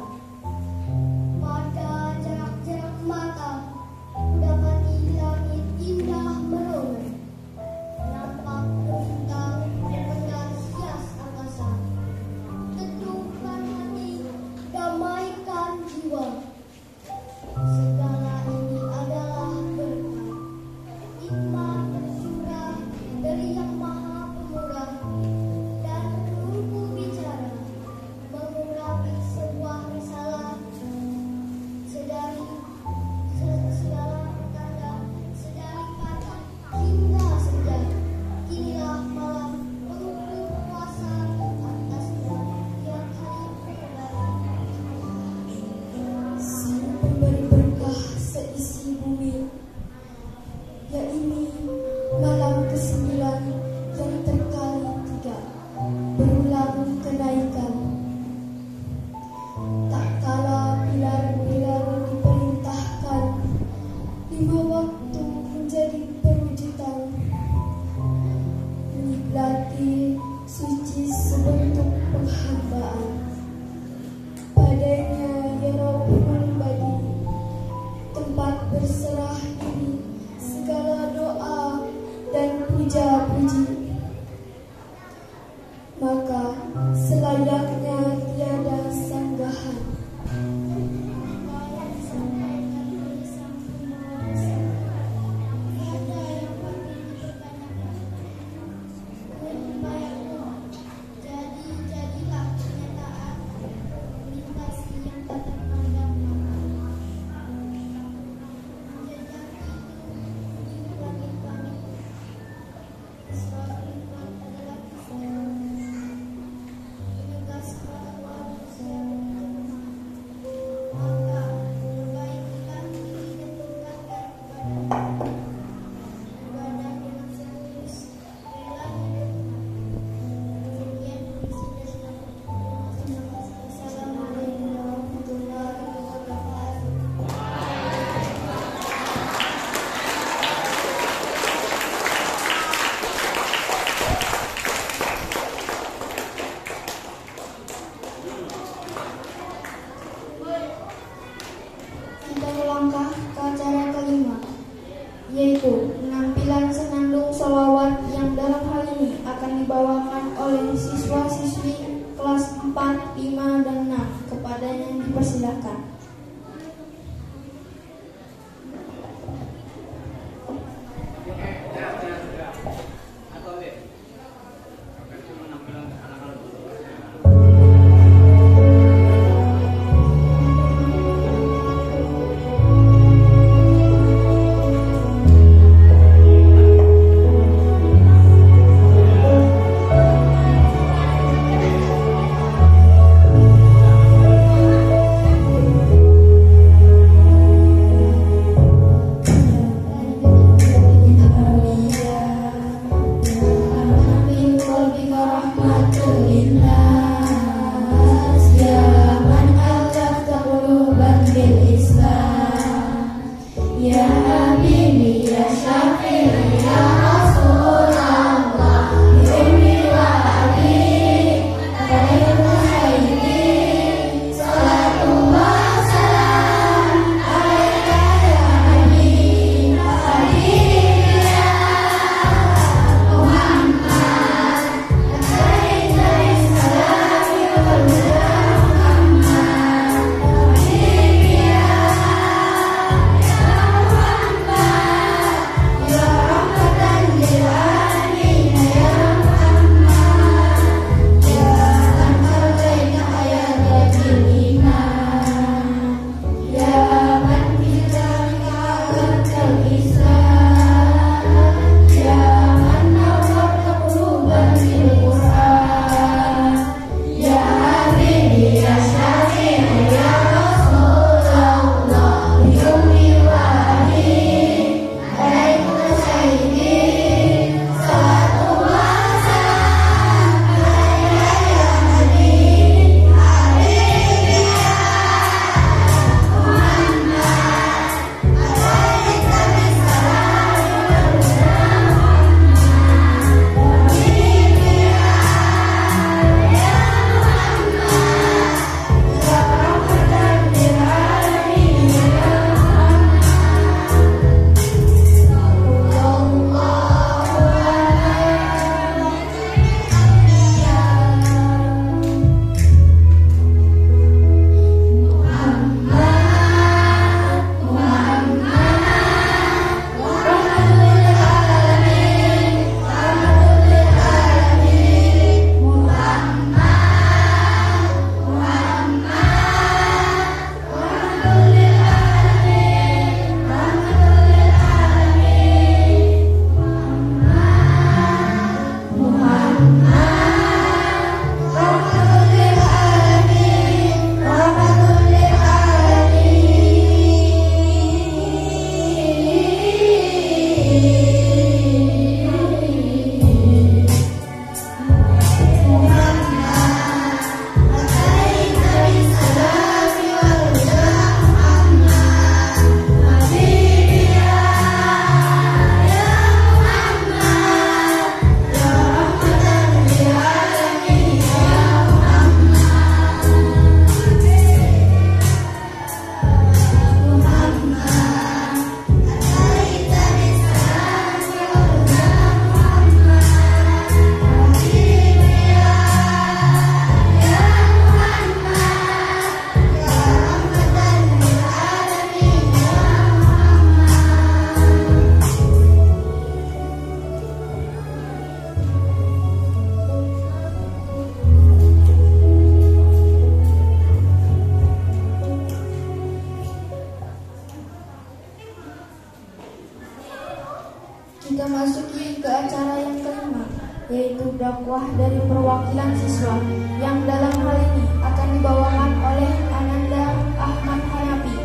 Kita masuki ke acara yang kelima, yaitu dakwah dari perwakilan siswa yang dalam hal ini akan dibawakan oleh Ananda Ahmad Hanafi.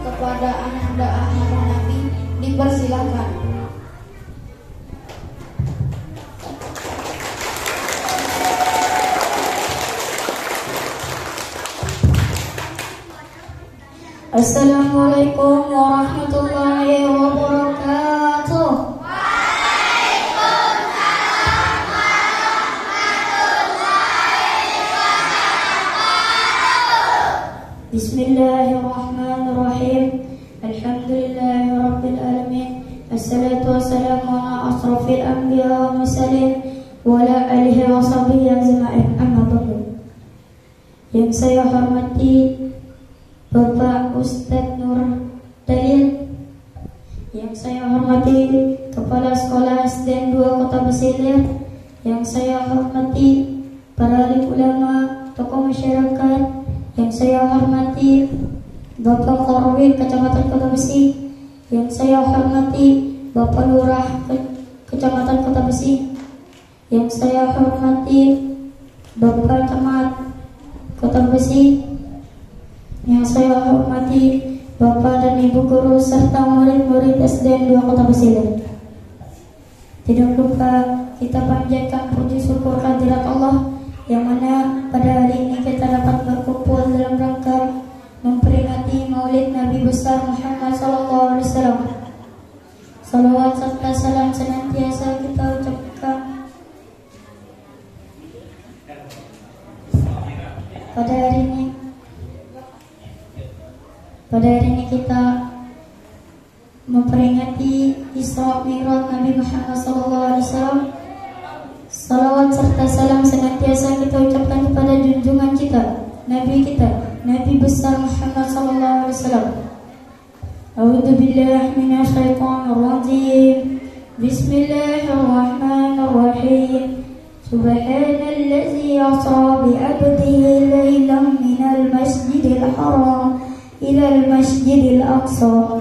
Kepada Ananda Ahmad Hanafi dipersilakan. Assalamualaikum warahmatullahi wabarakatuh. Waalaikumsalam warahmatullahi wabarakatuh. Bismillahirrahmanirrahim. Alhamdulillahirabbil alamin. Assalatu wassalamu ala asrofil anbiya wal mursalin wa ala alihi wa sahbihi ajma'in. Amma ba'du. Yang saya hormati Bapak Ustadz Nur Dalil, yang saya hormati Kepala Sekolah SD 2 Kota Besilir, yang saya hormati para alim ulama, tokoh masyarakat, yang saya hormati Bapak Korwil Kecamatan Kota Besi, yang saya hormati Bapak Lurah Kecamatan Kota Besi, yang saya hormati Bapak Camat Kota Besi, yang saya hormati Bapak dan Ibu guru serta murid-murid SD 2 Kota Besilir. Tidak lupa kita panjatkan puji syukur kehadirat Allah yang mana pada hari ini kita dapat berkumpul dalam rangka memperingati Maulid Nabi besar Muhammad SAW. Salawat serta salam senantiasa kita ucapkan pada hari ini. Pada hari ini kita memperingati Isra Mi'raj Nabi Muhammad SAW. Salawat serta salam senantiasa kita ucapkan kepada junjungan kita, Nabi besar Muhammad SAW. A'udzu billahi minasyaitonir rajim. Bismillahirrahmanirrahim. Subhanallazi asra bi 'abdihi lailan minal masjidil haram إلى المسجد الأقصى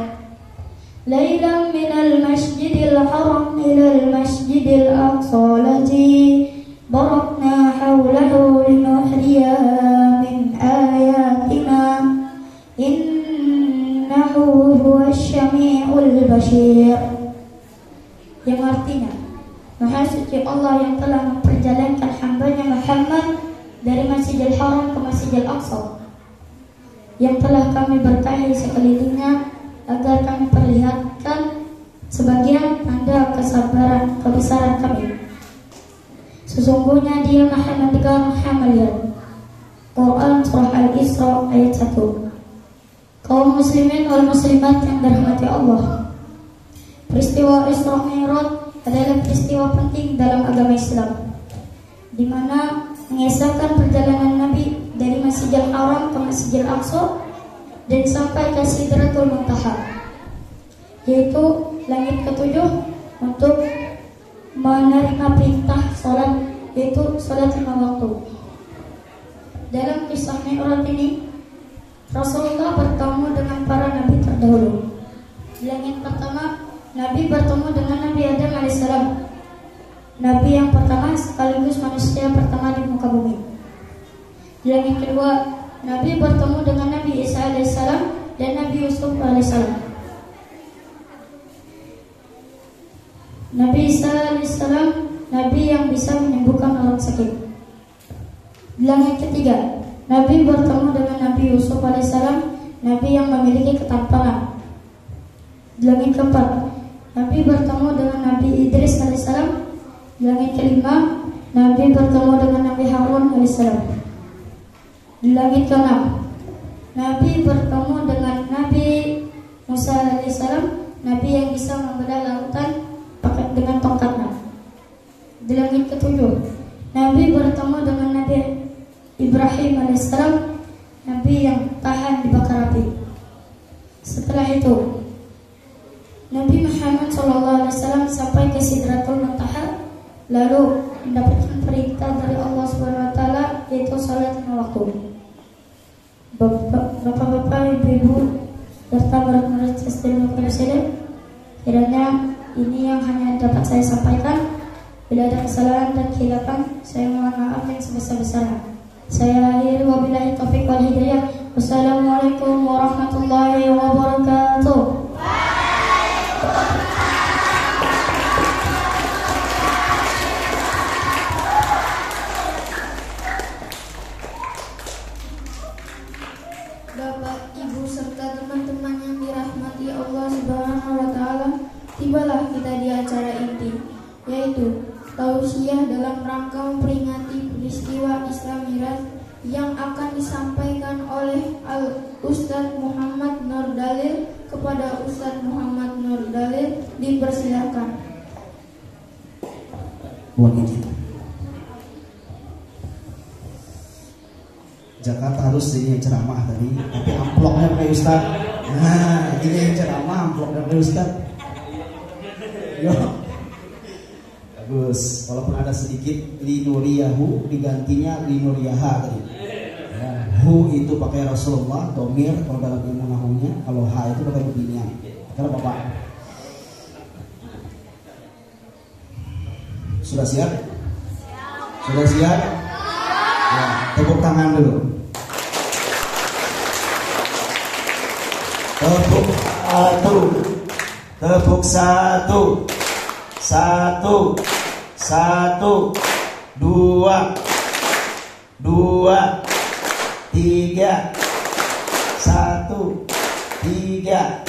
ليلا من المسجد الحرام إلى المسجد الأقصى الذي باركنا حوله لنحييه من آياتنا إنه هو السميع البصير, yang artinya Maha suci Allah yang telah memperjalankan hambanya Muhammad dari Masjidil Haram ke Masjidil Aqsa, yang telah kami berkahi sekelilingnya agar kami perlihatkan sebagian tanda kebesaran kami. Sesungguhnya Dia Maha mendengar, Maha melihat. Quran Surah Al-Isra ayat 1. Kaum muslimin wal muslimat yang dirahmati Allah, peristiwa Isra Mi'raj adalah peristiwa penting dalam agama Islam, di mana mengisahkan perjalanan Nabi dari Masjidil Haram ke Masjidil Aqsa dan sampai ke Sidratul Muntaha, yaitu langit ketujuh, untuk menerima perintah sholat, yaitu sholat 5 waktu. Dalam kisah Mi'raj ini, Rasulullah bertemu dengan para nabi terdahulu. Di langit pertama, Nabi bertemu dengan Nabi Adam alaihissalam, Nabi yang pertama sekaligus manusia pertama di muka bumi. Di langit kedua, Nabi bertemu dengan Nabi Isa alaihissalam dan Nabi Yusuf alaihissalam. Nabi Isa alaihissalam, Nabi yang bisa menyembuhkan orang sakit. Di langit ketiga, Nabi bertemu dengan Nabi Yusuf alaihissalam, Nabi yang memiliki ketampangan. Di langit keempat, Nabi bertemu dengan Nabi Idris alaihissalam. Di langit kelima, Nabi bertemu dengan Nabi Harun alaihissalam. Di langit keenam, Nabi bertemu dengan Nabi Musa alaihissalam, Nabi yang bisa membelah lautan dengan tongkatnya. Di langit ketujuh, Nabi bertemu dengan Nabi Ibrahim alaihissalam, Nabi yang tahan dibakar api. Setelah itu, Nabi Muhammad SAW sampai ke Sidratul Muntaha, lalu mendapatkan perintah dari Allah SWT, yaitu salat 5 waktu. Bapak-bapak, ibu-ibu, serta murid-murid SD Besilir, kiranya ini yang hanya dapat saya sampaikan. Bila ada kesalahan dan khilafan, saya mohon maaf yang sebesar-besarnya. Saya akhiri wabillahi taufiq wal hidayah. Wassalamualaikum warahmatullahi wabarakatuh. Bapak, Ibu, serta teman-teman yang dirahmati Allah Subhanahu wa Ta'ala, tibalah kita di acara inti, yaitu tausiah dalam rangka memperingati peristiwa Isra Miraj yang akan disampaikan oleh Al-Ustadz Muhammad Nur Dalil. Kepada Ustadz Muhammad Nur Dalil dipersilakan. Jakarta harus ini ceramah tadi, tapi amplopnya pakai Ustadz. Nah, ini ceramah amplopnya pakai Ustadz. Yo. Bagus, walaupun ada sedikit linuriyahu digantinya linuriyaha tadi. Ya, hu itu pakai Rasulullah, domir kalau dalam ilmu nahunya, kalau ha itu pakai beginian. Karena Bapak sudah siap? Sudah siap? Ya, tepuk tangan dulu. Tepuk satu. Satu, dua, tiga, 1, 3.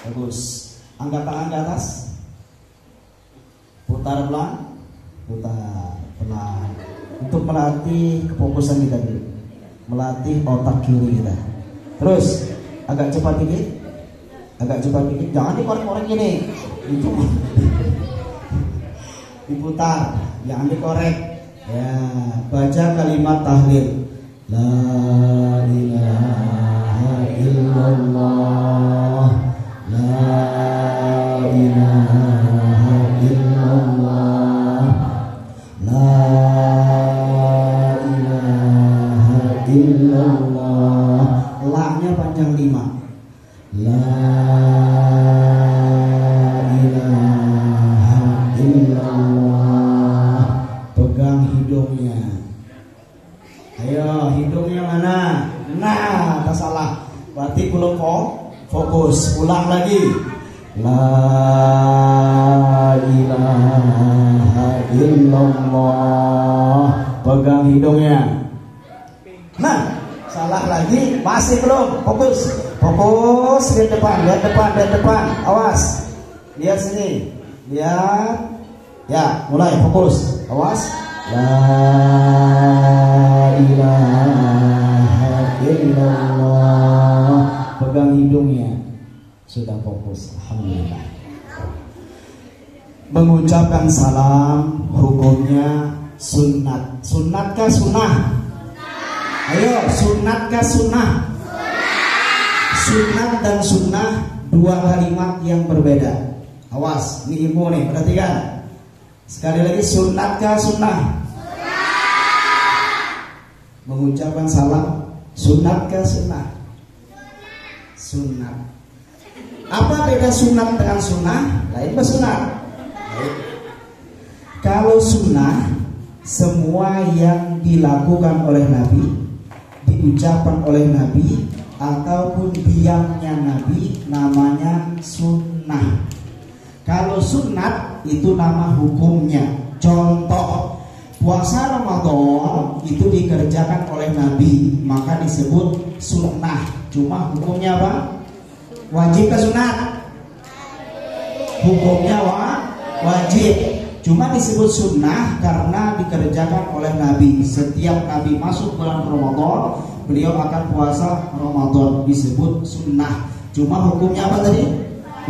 Bagus. Angkat tangan ke atas. Putar pelan. Untuk melatih kefokusan kita dulu, melatih otak kiri kita. Terus agak cepat dikit. Jangan dikorek-korek gini. Itu diputar, jangan dikorek. Ya, baca kalimat tahlil. La ilaha illallah. La ilaha illallah. La ilaha illallah. La-nya panjang 5. La ilaha illallah. Pegang hidungnya. Ayo, hidungnya mana? Nah, tak salah. Berarti belum fokus. Ulang lagi. La ilaha illallah. Pegang hidungnya. Nah, salah lagi. Masih belum fokus. Fokus, lihat depan. Awas. Lihat sini. Lihat. Ya, mulai fokus. Awas. La ilaha illallah. Pegang hidungnya. Sudah fokus. Alhamdulillah. Mengucapkan salam hukumnya sunat. Sunatkah sunnah? Ayo, sunatkah sunnah? Sunat dan sunnah dua kalimat yang berbeda. Awas, ini ilmu nih, perhatikan. Sekali lagi, sunatkah sunnah? Mengucapkan salam, sunatkah sunnah? Sunat. Apa beda sunat dengan sunnah? Lain bersunat. Kalau sunnah, semua yang dilakukan oleh Nabi, diucapkan oleh Nabi, ataupun diamnya Nabi, namanya sunnah. Kalau sunat itu nama hukumnya. Contoh, puasa Ramadan itu dikerjakan oleh Nabi, maka disebut sunnah. Cuma hukumnya apa? Wajib ke sunat? Hukumnya wajib. Cuma disebut sunnah karena dikerjakan oleh Nabi. Setiap Nabi masuk bulan Ramadan, beliau akan puasa Ramadan, disebut sunnah. Cuma hukumnya apa tadi?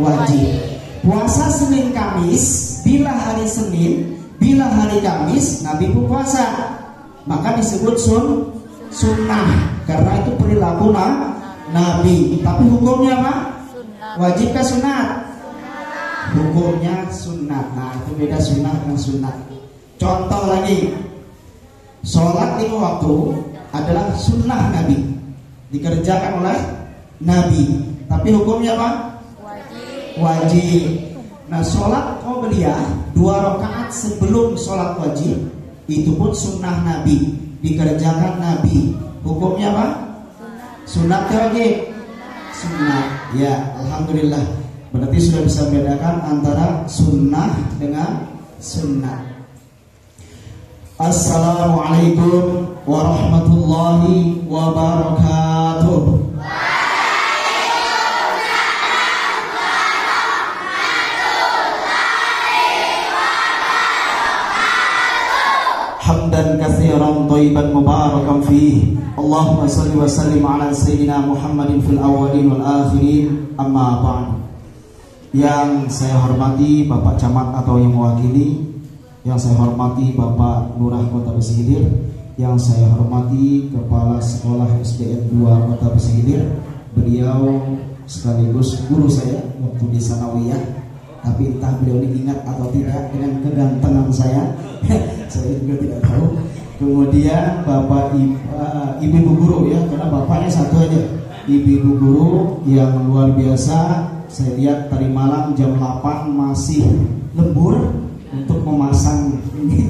Wajib. Puasa Senin Kamis, bila hari Senin, bila hari Kamis, Nabi pun puasa, maka disebut sunnah karena itu perilaku Nabi. Tapi hukumnya apa? Wajib ke sunat? Hukumnya sunat. Nah, itu beda sunnah dengan sunat. Contoh lagi, sholat 5 waktu adalah sunnah Nabi, dikerjakan oleh Nabi. Tapi hukumnya apa? Wajib. Nah, sholat qobliyah 2 rakaat sebelum sholat wajib itu pun sunnah Nabi, dikerjakan Nabi. Hukumnya apa? Sunnah atau wajib? Sunnah. Ya, alhamdulillah. Berarti sudah bisa membedakan antara sunnah dengan sunnah. Assalamualaikum warahmatullahi wabarakatuh. Hamdan katsiran thayyiban mubarakan fihi. Allahumma shalli wa sallim ala sayyidina Muhammadin fil awwalin wal akhirin. Amma ba'd. Yang saya hormati Bapak Camat atau yang mewakili, yang saya hormati Bapak Lurah Kota Besihilir, yang saya hormati Kepala Sekolah SDN 2 Kota Besihilir. Beliau sekaligus guru saya waktu di Sanawiyah, tapi entah beliau ini ingat atau tidak dengan kegantengan saya. Saya juga tidak tahu. Kemudian Bapak Ibu guru ya, karena bapaknya satu aja. Ibu guru yang luar biasa. Saya lihat tadi malam jam 8 masih lembur untuk memasang ini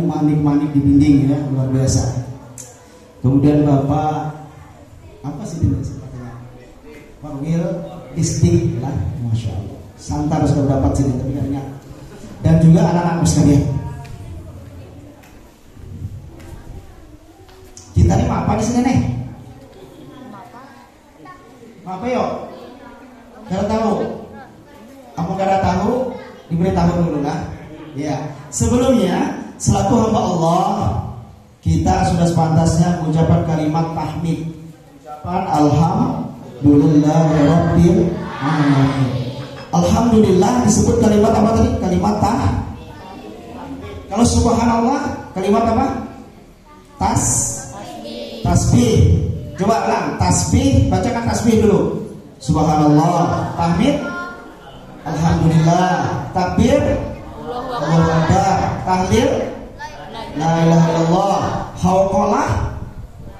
manik-manik di dinding ya, luar biasa. Kemudian Bapak apa sih ini sepatnya? Warwil Istik lah, masya Allah. Santar sudah dapat sini tapi nggak ingat. Dan juga anak-anak sekalian. Kita ini apa di sini nih? Apa yuk? Kalau tahu, kamu gak tahu, diberitahu dulu lah. Ya, sebelumnya selaku hamba Allah, kita sudah sepantasnya mengucapkan kalimat tahmid, ucapan alhamdulillahirabbil alamin. Alhamdulillah disebut kalimat apa tadi? Kalimat Kalau subhanallah kalimat apa? Tasbih. Coba ulang, tasbih, bacakan tasbih dulu. Subhanallah, tahmid, alhamdulillah, takbir, Allahu akbar, tahlil, la ilaha illallah, hauqalah,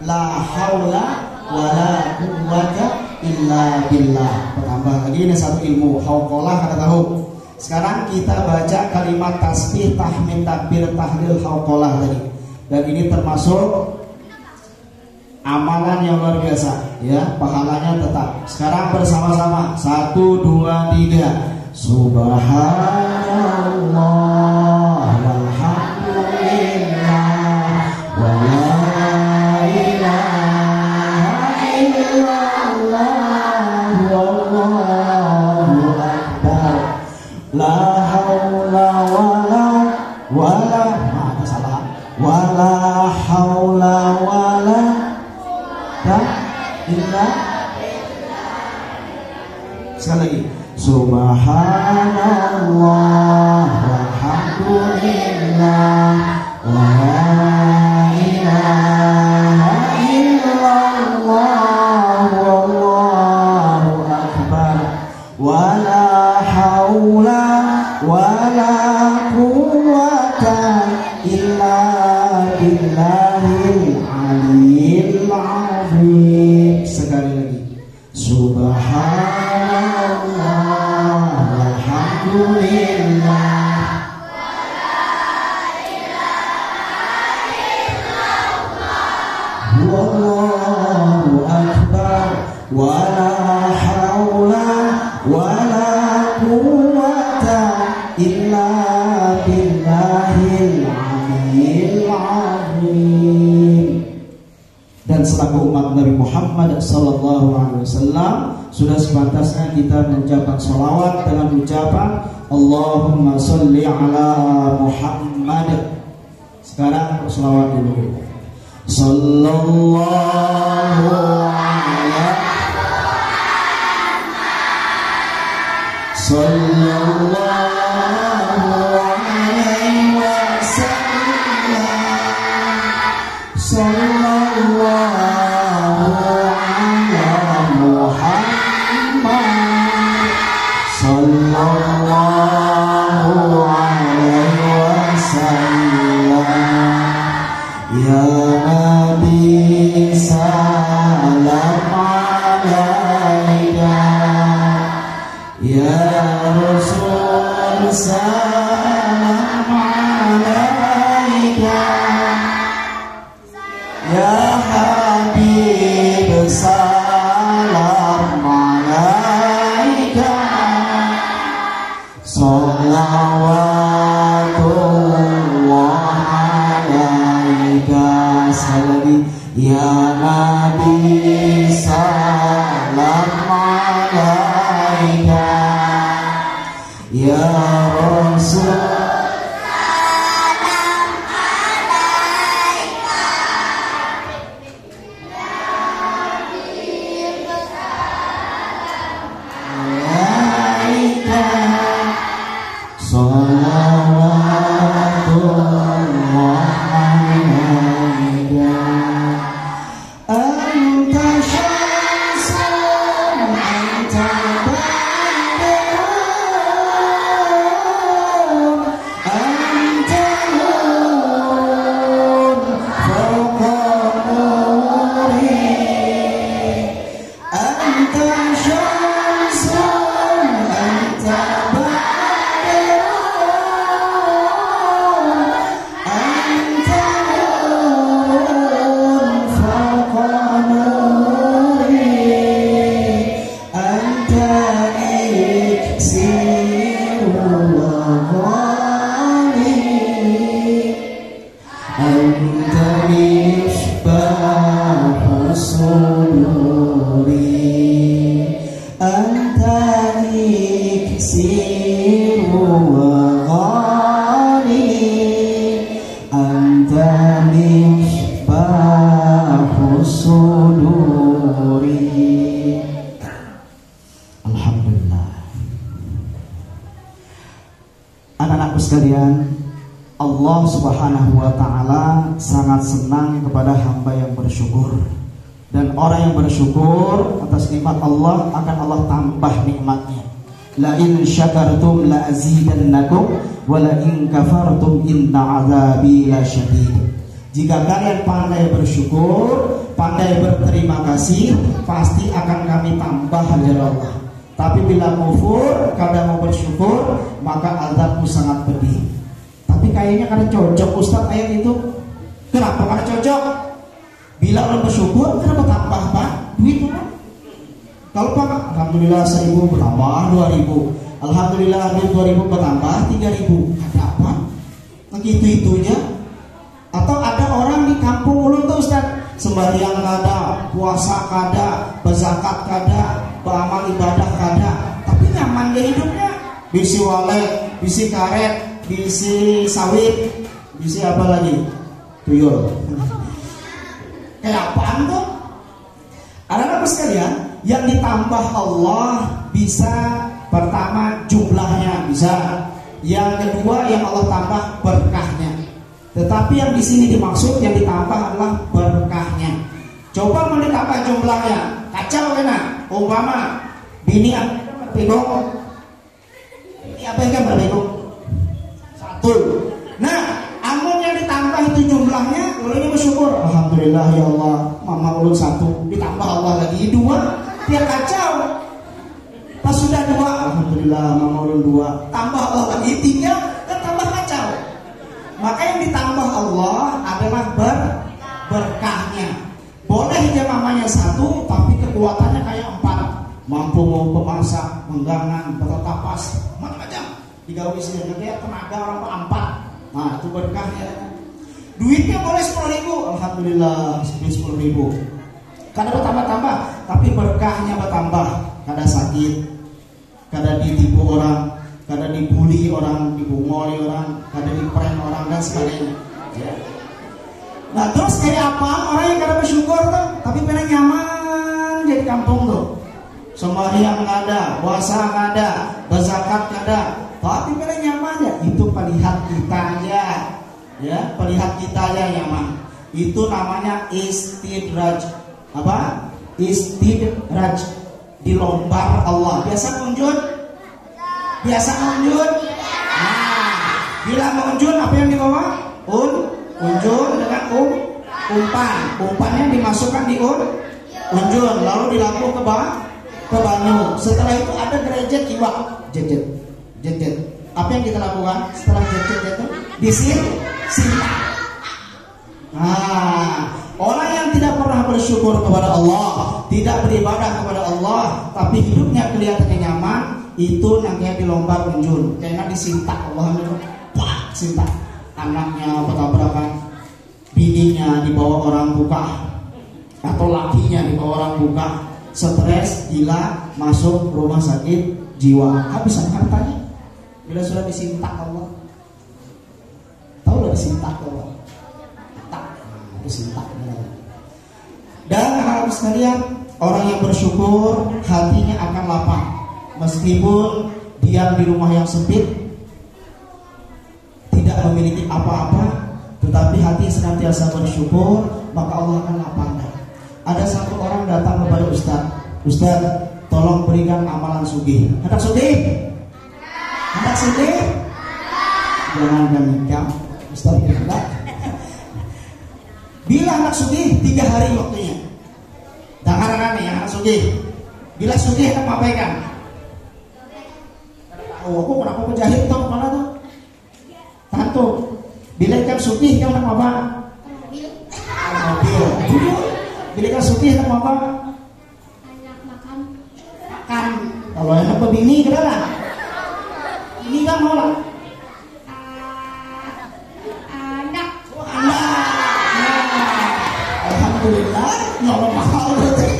la haula wala quwwata illa billah. Bertambah lagi ini satu ilmu, hauqalah kata tahu. Sekarang kita baca kalimat tasbih, tahmid, takbir, tahlil, hauqalah tadi. Dan ini termasuk amalan yang luar biasa ya, pahalanya tetap. Sekarang bersama-sama 1, 2, 3. Subhanallah walhamdulillah wa la ilaha illallah wallahu akbar la haula wala haula wala sekali lagi. Subhanallah walhamdulillah wa la ilaha illallah wallahu akbar wa la haula wa la quwwata illa billahil aliyyil azim. Sekali lagi. Subhanallah walhamdulillah wallahu akbar wa la haula wa la quwwata illa billahil aliyyil azim. Dan selaku umat Nabi Muhammad sallallahu alaihi wasallam sudah sepantasnya kita mengucapkan sholawat dengan ucapan Allahumma sholli ala Muhammad. Sekarang sholawat dulu. Sallallahu alaihi wasallam. Sallallahu ala Muhammad. Sallallahu alaihi wasallam. Ya Nabi salam alaika, ya Rasul salam alaika ya Habib salam alaika salawatullah alaika salli ya Nabi salam alaika ya Rasul Anak-anakku sekalian, Allah Subhanahu wa Ta'ala sangat senang kepada hamba yang bersyukur. Dan orang yang bersyukur atas nikmat Allah akan Allah tambah nikmatnya. La in syakartum la azidannakum wa la in kafartum inna azabi lasyadid. Jika kalian pandai bersyukur, pandai berterima kasih, pasti akan kami tambah dari Allah. Tapi bila kufur, kada mau bersyukur, maka azabku sangat pedih. Tapi kayaknya kada cocok Ustaz ayat itu. Kenapa kada cocok? Bila orang bersyukur, kenapa tambah Pak? Duit Pak. Kalau Pak, alhamdulillah 1.000 bertambah 2.000. Alhamdulillah 2.000 bertambah 3.000. Ada apa? Begitu-itunya. Atau ada orang di kampung ulun tuh Ustaz, sembahyang kada, puasa kada, berzakat kada, beramal ibadah kada, tapi nyaman gaya hidupnya. Bisi walet, bisi karet, bisi sawit, bisi apa lagi? Tuyul. Kayak apaan tuh? Anak-anak sekalian, yang ditambah Allah bisa pertama jumlahnya bisa, yang kedua yang Allah tambah berkahnya. Tetapi yang di sini dimaksud yang ditambah adalah berkahnya. Coba mau ditambah jumlahnya, kacau kan? Umpama bini berbego, ini apa yang kan berbego? 1. Nah, amun yang ditambah itu jumlahnya, ulunnya bersyukur. Alhamdulillah ya Allah, mama ulun 1, ditambah Allah lagi 2, dia kacau. Pas sudah 2, alhamdulillah mama ulun 2, tambah Allah lagi 3, dan tambah kacau. Maka yang ditambah Allah adalah berkahnya. Boleh dia mamanya 1, tapi kekuatannya kayak 4. Mampu mau memasak, menggangan, bertapas, macam-macam. Digawe sendiri, dia tenaga orang 4. Nah, itu berkahnya. Duitnya boleh 10.000, alhamdulillah 10.000. Kada bertambah-tambah, tapi berkahnya bertambah. Kada sakit, kada ditipu orang, kada dibully orang, dibungoli orang, kada diprank orang dan sebagainya. Ya. Nah terus kayak apa orang yang kada bersyukur tuh, tapi pengen nyaman jadi kampung tuh. Sembahyang kada, puasa kada, berzakat kada, tapi pengen nyaman ya. Itu pelihat kita aja, ya pelihat kita aja nyaman. Itu namanya istidraj. Apa? Istidraj, dilombar Allah. Biasa kunjut. Biasa unjun. Nah, bila mengunjun apa yang dibawa? Unjun dengan umpan. Umpannya dimasukkan di unjun, lalu dilaku ke banyu. Setelah itu ada derajat iwak. Jejet. Apa Apa yang kita lakukan setelah jatuh? Disinta. Nah, orang yang tidak pernah bersyukur kepada Allah, tidak beribadah kepada Allah, tapi hidupnya kelihatannya nyaman, itu namanya dilomba unjul. Karena disinta Allah, pak, sinta. Anaknya bertabrakan, bininya dibawa orang buka, atau lakinya dibawa orang buka, stres, gila, masuk rumah sakit jiwa, habisan hartanya. Bila sudah disinta Allah, tahu lah disinta Allah. Dan harus sekalian, orang yang bersyukur hatinya akan lapang. Meskipun diam di rumah yang sempit, tidak memiliki apa-apa, tetapi hati senantiasa bersyukur, maka Allah akan lapang. Ada satu orang datang kepada Ustaz, tolong berikan amalan sugih. Hendak sugih? Hendak sugih? Jangan nikah, Ustaz hendak. Bila anak sugih 3 hari waktunya. Jangan nih anak sugih. Bila sugih akan mengabaikan. Oh, aku kenapa penjahit tuh mana tuh? Tantu. Bila kan sugih kan nak apa? Mobil. Bila kan sugih nak apa? Anak makan. Makan. Kalau anak pebini kenapa? Ini kan mau lah. Anak. Alhamdulillah, nyolong mahal berarti.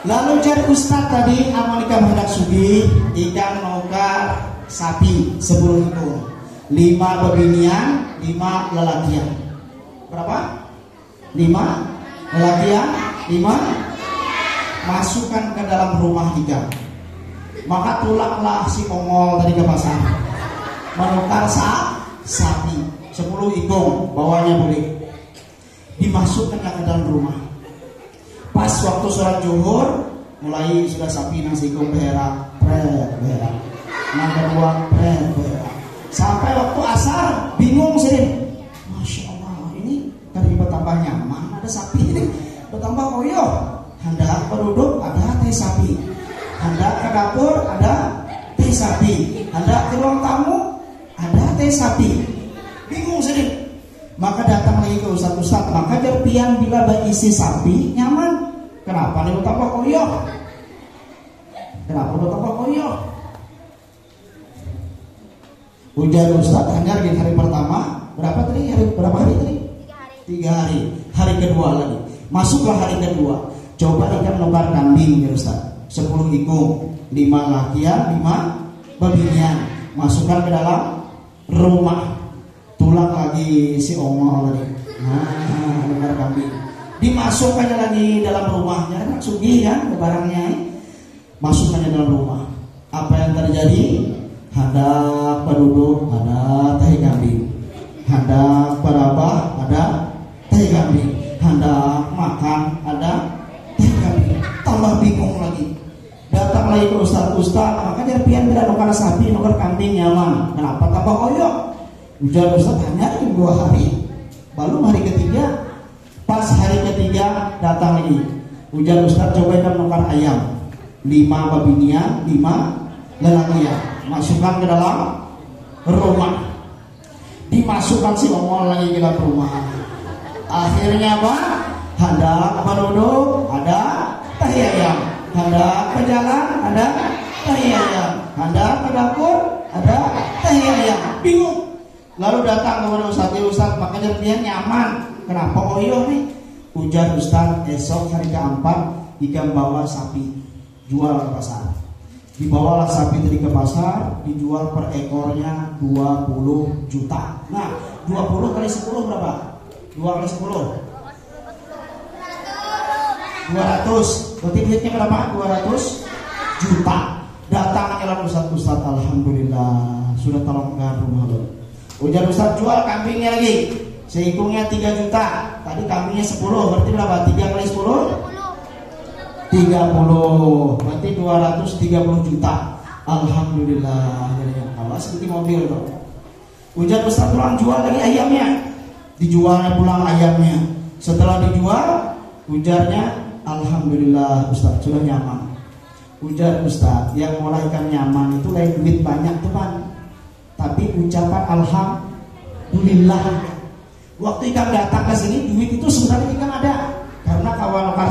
Lalu cari Ustaz tadi Amonika hendak sugih ikan nokar sapi 10 ekor, 5 bebinian, 5 lelakian. Berapa? 5 lelakian, 5. Masukkan ke dalam rumah ikan. Maka tulanglah si Mongol tadi ke pasar, menukar sapi 10 ekor, bawahnya boleh dimasukkan ke dalam rumah. Pas waktu sholat zuhur, mulai sudah sapi nasi ikong berak, berak, naga buang berak, sampai waktu asar bingung sih. Masya Allah, ini dari bertambah nyaman, ada sapi ini bertambah koyo. Hendak penduduk ada teh sapi, hendak ke dapur ada teh sapi, hendak ke ruang tamu ada teh sapi, bingung sih. Maka datang lagi ke Ustaz, maka jerpian bila berisi sapi nyaman. Kenapa nih betapa koyo? Kenapa betapa koyo? Ujar Ustaz hanya di hari pertama berapa tadi? Berapa hari tadi? 3 hari. Hari kedua lagi. Masuklah hari kedua. Coba ikan lembar kambing ya Ustaz. 10 ekor, 5 lakian, 5 bebinian. Masukkan ke dalam rumah. Tulang lagi si ongol tadi. Nah, lembar kambing. Dimasukkannya lagi dalam rumahnya, enak sugih kan barangnya. Masukkannya dalam rumah. Apa yang terjadi? Hendak penduduk ada teh kambing, hendak perabah ada teh kambing, hendak makan ada teh kambing. Tambah bingung lagi. Datang lagi ke Ustaz, makanya pian tidak nukar sapi, nukar kambing nyaman. Kenapa tambah koyo? Ujar Ustaz hanya 2 hari. Baru hari ketiga, pas hari ketiga datang lagi. Ujar Ustaz coba kita nukar ayam 5 babinian, 5 lelakian. Masukkan ke dalam rumah. Dimasukkan si ongol lagi ke dalam rumah. Akhirnya apa? Hendak penduduk ada teh ayam, hendak ke jalan ada teh ayam, hendak ke dapur ada teh ayam. Bingung. Lalu datang kepada Ustaz, makanya dia nyaman. Kenapa koyo nih? Ujar Ustaz, esok hari keempat ikan bawa sapi jual ke pasar. Dibawalah sapi tadi ke pasar, dijual per ekornya 20 juta. Nah, 20 kali 10 berapa? 2 kali 10 200. Berarti duitnya berapa? 200 juta. Datang ke Ustaz, alhamdulillah sudah tolong ke rumah lo. Ujar Ustaz jual kambingnya lagi. Seikungnya 3 juta. Tadi kambingnya 10, berarti berapa? 3 kali 10? 30. Berarti 230 juta. Alhamdulillah. Kalau seperti mobil tuh. Ujar Ustaz pulang jual lagi ayamnya. Dijualnya pulang ayamnya. Setelah dijual, ujarnya Alhamdulillah Ustaz sudah nyaman. Ujar Ustaz, yang mulaikan nyaman itu lain duit banyak teman, tapi ucapan alhamdulillah. Waktu Ikam datang ke sini duit itu sebenarnya Ikam ada, karena kawan lokar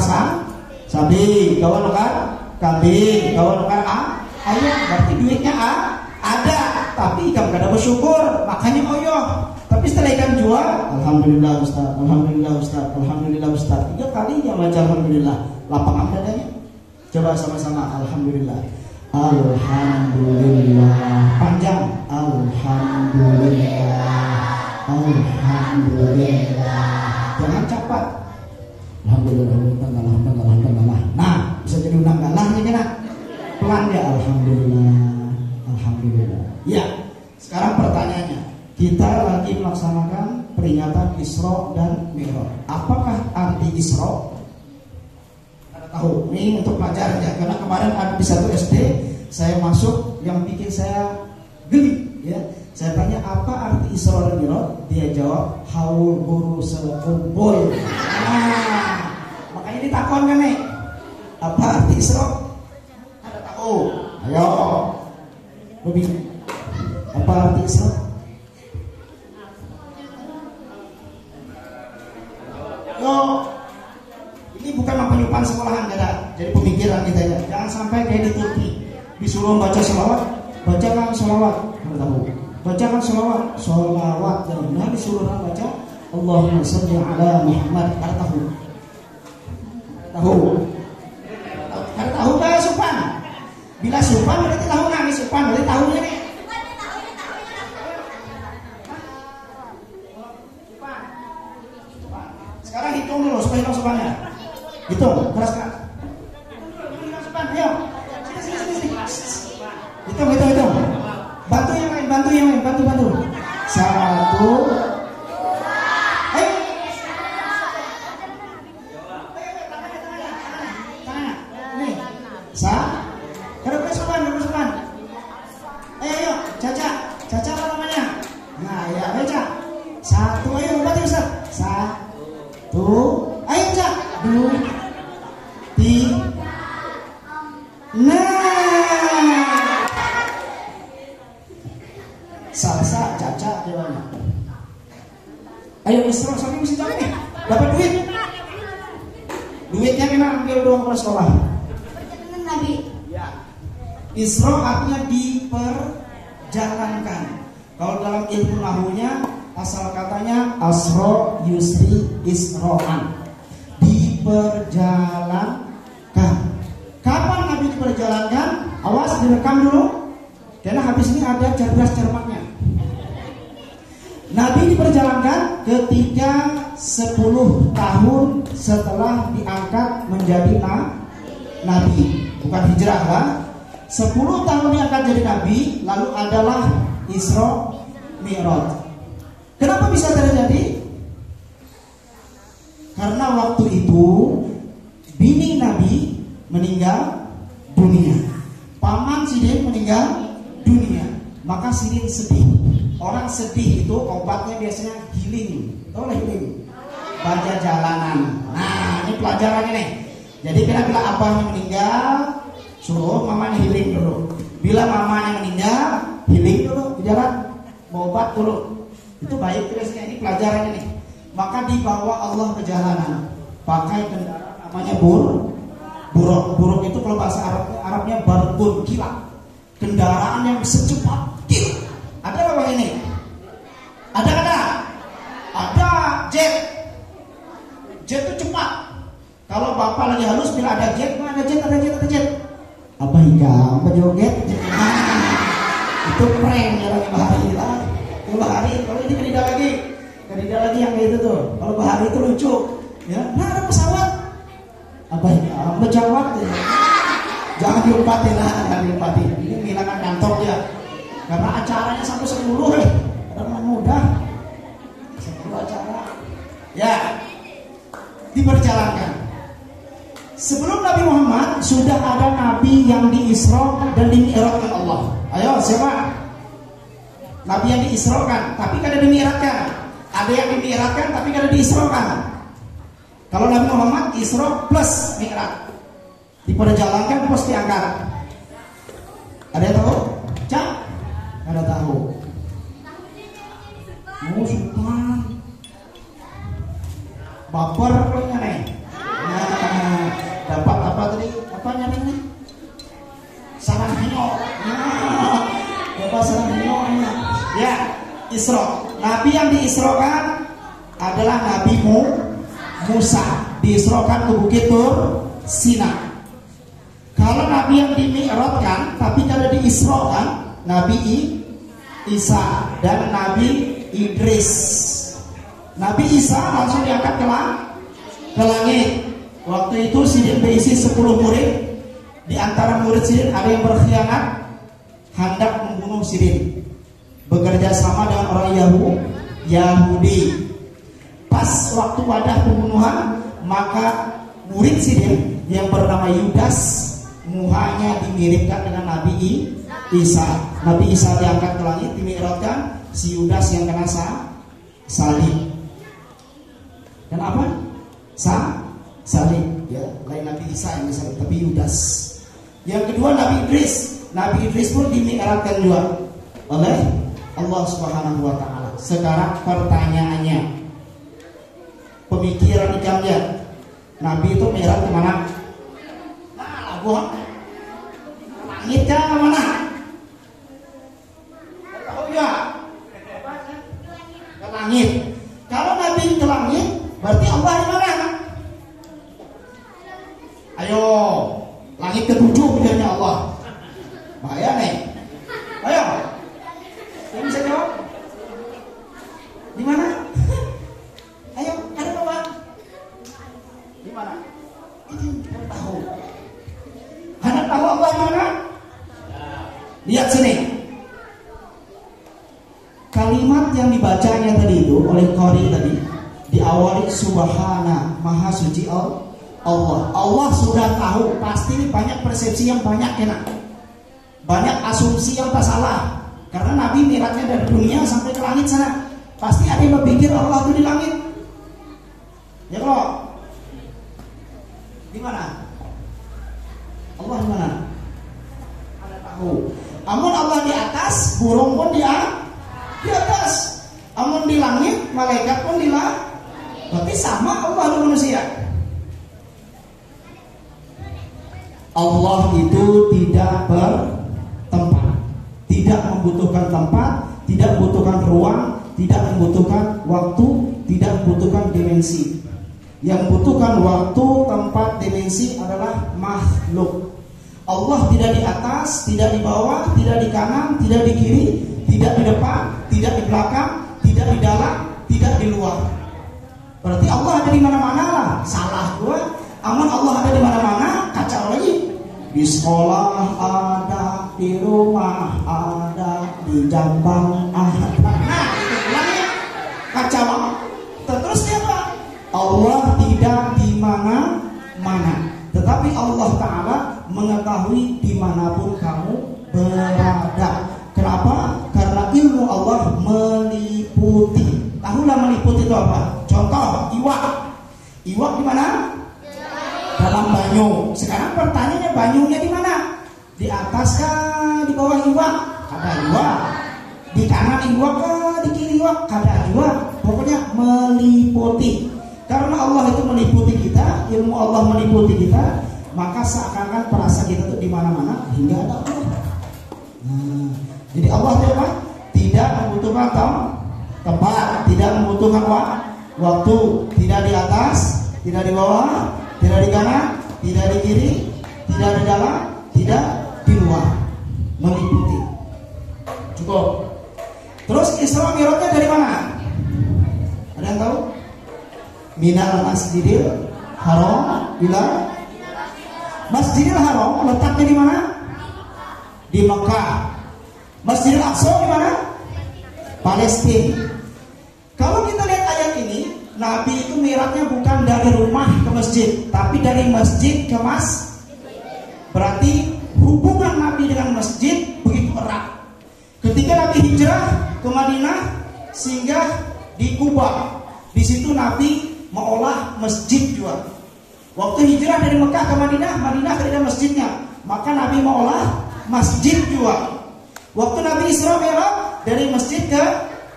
sapi, kawan lokar kambing, kawan lokar ayam, berarti duitnya ada, tapi Ikam gak ada bersyukur, makanya oyoh. Tapi setelah Ikam jual, alhamdulillah Ustaz, alhamdulillah Ustaz, alhamdulillah Ustaz, 3 kali yang baca alhamdulillah, lapang dadanya. Coba sama-sama alhamdulillah. Alhamdulillah. Panjang. Alhamdulillah. Alhamdulillah. Jangan cepat. Alhamdulillah. Nah, bisa jadi undang galahnya kan? Pelan ya. Alhamdulillah. Alhamdulillah. Ya. Sekarang pertanyaannya, kita lagi melaksanakan peringatan Isra dan Mi'raj. Apakah arti Isra? Tahu, ini untuk pelajar ya, karena kemarin ada di 1 SD saya masuk yang bikin saya geli ya. Saya tanya apa arti Isra dan Mi'raj, dia jawab haul guru sekumpul. Nah, makanya ditakon kan nih, apa arti Isra? Ada tahu? Ayo, lebih apa arti Isra? Yo. Ini bukan penyumpahan sekolahan, gak ada. Jadi pemikiran kita ya. Jangan sampai kayak di Turki disuruh baca sholawat, bacakan sholawat. Tahu? Bacakan sholawat, sholawat. Jangan disuruh baca Allahumma sholli ala Muhammad. Ada tahu? Tahu? Ada tahu gak supan? Bila supan berarti tahu nggak? Supan berarti tahu ini. Sekarang hitung dulu supaya hitung supannya. Hitung, keras. Ayo. Sini. Hitung. Bantu yang lain. 1. Ayo. Tangan. Nih. Kedua supan. Ayo. Caca apa namanya? Nah, ya, Caca. 1, ayo, berarti Ustaz. 1. Ayo, Caca. 2, 3. Nah, salsa Caca gimana? Ayo Isra, sampai mesti cari nih. Dapat duit. Duitnya kita ambil doang ke sekolah. Perjalanan Nabi. Ya. Isra artinya diperjalankan. Kalau dalam ilmu nahunya asal katanya asra yusri isro'an. Diperjalankan. Kapan Nabi diperjalankan? Awas direkam dulu, karena habis ini ada cerdas-cermatnya. Nabi diperjalankan ketika 10 tahun setelah diangkat menjadi Nabi. Bukan hijrah kan? 10 tahun diangkat jadi Nabi, lalu adalah Isra Mi'raj. Kenapa bisa terjadi? Karena waktu itu bini Nabi meninggal dunia, paman Sidin meninggal dunia, maka Sidin sedih. Orang sedih itu obatnya biasanya healing. Tahu lah healing? Baca jalanan. Nah, ini pelajarannya nih. Jadi bila abahnya meninggal, suruh mamanya healing dulu. Bila mamanya meninggal, healing dulu di jalan, mau obat dulu. Itu baik biasanya, ini pelajarannya nih. Maka dibawa Allah ke jalanan, pakai kendaraan namanya buruk itu kalau bahasa Arabnya barbun kilat, kendaraan yang secepat kilat. Ada apa ini? Ada jet itu cepat. Kalau bapak lagi halus bila ada jet, ada jet. Apa hingga berjoget? Itu prank ya lagi bahari. Kalau ini kedida lagi yang kayak itu tuh. Kalau bahari itu lucu. Ya, nah ada pesawat. Apa hingga berjawab? Jangan diumpatin. Ini menghilangkan kantong dia. Karena acaranya sampai 10 Karena mudah 10 acara. Ya, diperjalankan. Sebelum Nabi Muhammad sudah ada Nabi yang diisra dan dimi'rajkan Allah. Ayo siapa? Nabi yang diisrakan tapi kada dimi'rajkan. Ada yang dimi'rajkan tapi kada diisrakan. Kalau Nabi Muhammad Isra plus Mi'raj. Diperjalankan plus diangkat. Ada yang tahu? Cak? Ada tahu? Oh, sultan. Baper punya nih. Nah, dapat apa tadi? Apa nyarinya? Sarang hino. Nah, dapat sarang hino. Ya, Isra. Nabi yang diisrokan adalah Nabi Musa. Diisrokan ke Bukit Tur Sina. Kalau Nabi yang dimi'rajkan, tapi kalau diisrokan Nabi Isa dan Nabi Idris. Nabi Isa langsung diangkat ke langit. Waktu itu Sidin berisi 10 murid. Di antara murid Sidin ada yang berkhianat, hendak membunuh Sidin, bekerja sama dengan orang Yahudi. Pas waktu wadah pembunuhan, maka murid Sidin yang bernama Yudas muhanya dimiripkan dengan Nabi Isa. Nabi Isa diangkat ke langit, dimi'rajkan. Si Yudas yang kena salib. Kenapa? Salib. Ya, lain Nabi Isa yang disalib, tapi Yudas. Yang kedua Nabi Idris. Nabi Idris pun dimi'rajkan juga oleh Allah Subhanahu wa taala. Sekarang pertanyaannya, pemikiran kalian, Nabi itu mi'raj kemana? Langit kan kemana? Tahu ya? Ke langit. Kalau Nabi ke langit, berarti Allah di mana? Ayo, langit ketujuh bilangnya Allah. Bahaya nih. Ayo, yang bisa jawab? Di mana? Ayo, ada apa? Di mana? Ini tahu. Anda tahu Allah di mana? Lihat sini. Kalimat yang dibacanya tadi itu oleh Qori tadi diawali subhana, maha suci Allah. Allah sudah tahu, pasti ini banyak persepsi yang banyak enak. Banyak asumsi yang tak salah. Karena Nabi mi'rajnya dari dunia sampai ke langit sana. Pasti ada yang berpikir Allah itu di langit. Ya kok? Di mana? Allah di mana? Anda tahu. Amun Allah di atas, burung pun di atas. Amun di langit, malaikat pun di langit. Berarti sama Allah dengan manusia. Allah itu tidak bertempat, tidak membutuhkan tempat, tidak membutuhkan ruang, tidak membutuhkan waktu, tidak membutuhkan dimensi. Yang membutuhkan waktu, tempat, dimensi adalah makhluk. Allah tidak di atas, tidak di bawah, tidak di kanan, tidak di kiri, tidak di depan, tidak di belakang, tidak di dalam, tidak di luar. Berarti Allah ada di mana-mana lah. Salah gua. Aman Allah ada di mana-mana, kacau lagi. Di sekolah ada, di rumah ada, di Jambang ada. Nah, itu bilangnya kacau. Terus siapa? Allah tidak di mana-mana, tetapi Allah Ta'ala mengetahui dimanapun kamu berada. Kenapa? Karena ilmu Allah meliputi. Tahulah meliputi itu apa? Contoh, iwak. Iwak di mana? Dalam banyu. Sekarang pertanyaannya, banyunya di mana? Di atas kah? Di bawah iwak? Ada iwak. Di kanan iwak kah? Di kiri iwak? Ada iwak. Pokoknya meliputi. Karena Allah itu meliputi kita, ilmu Allah meliputi kita, maka seakan-akan perasaan kita itu di mana-mana hingga ada Allah. Nah, jadi Allah itu apa? Tidak membutuhkan tempat, tidak membutuhkan waktu, tidak di atas, tidak di bawah, tidak di kanan, tidak di kiri, tidak di dalam, tidak di luar, meliputi. Cukup. Terus Isra Mi'rajnya dari mana? Ada yang tahu? Minal Masjidil Haram ila Masjidil Haram letaknya di mana? Di Mekah. Masjidil Aqsa di mana? Palestina. Kalau kita lihat ayat ini, Nabi itu mi'rajnya bukan dari rumah ke masjid, tapi dari masjid ke Berarti hubungan Nabi dengan masjid begitu erat. Ketika Nabi hijrah ke Madinah, singgah di Kuba. Di situ Nabi mengolah masjid juga. Waktu hijrah dari Mekah ke Madinah, Madinah tidak ada masjidnya, maka Nabi mengolah masjid juga. Waktu Nabi Isra Mi'raj dari masjid ke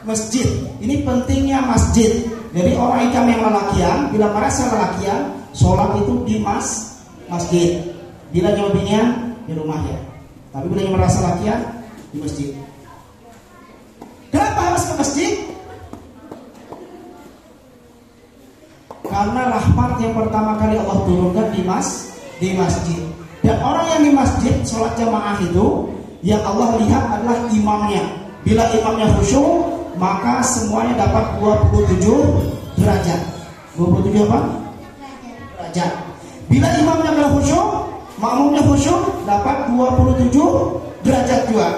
masjid. Ini pentingnya masjid. Jadi orang ikam yang lelakian, bila merasa lelakian, sholat itu di masjid. Bila nyobinya di rumah ya. Tapi bila yang merasa lelakian di masjid. Kenapa harus ke masjid? Karena rahmat yang pertama kali Allah turunkan di masjid. Dan orang yang di masjid sholat jamaah itu, yang Allah lihat adalah imamnya. Bila imamnya khusyuk, maka semuanya dapat 27 derajat. 27 apa? Derajat. Bila imamnya tidak khusyuk, makmumnya khusyuk, dapat 27 derajat juga.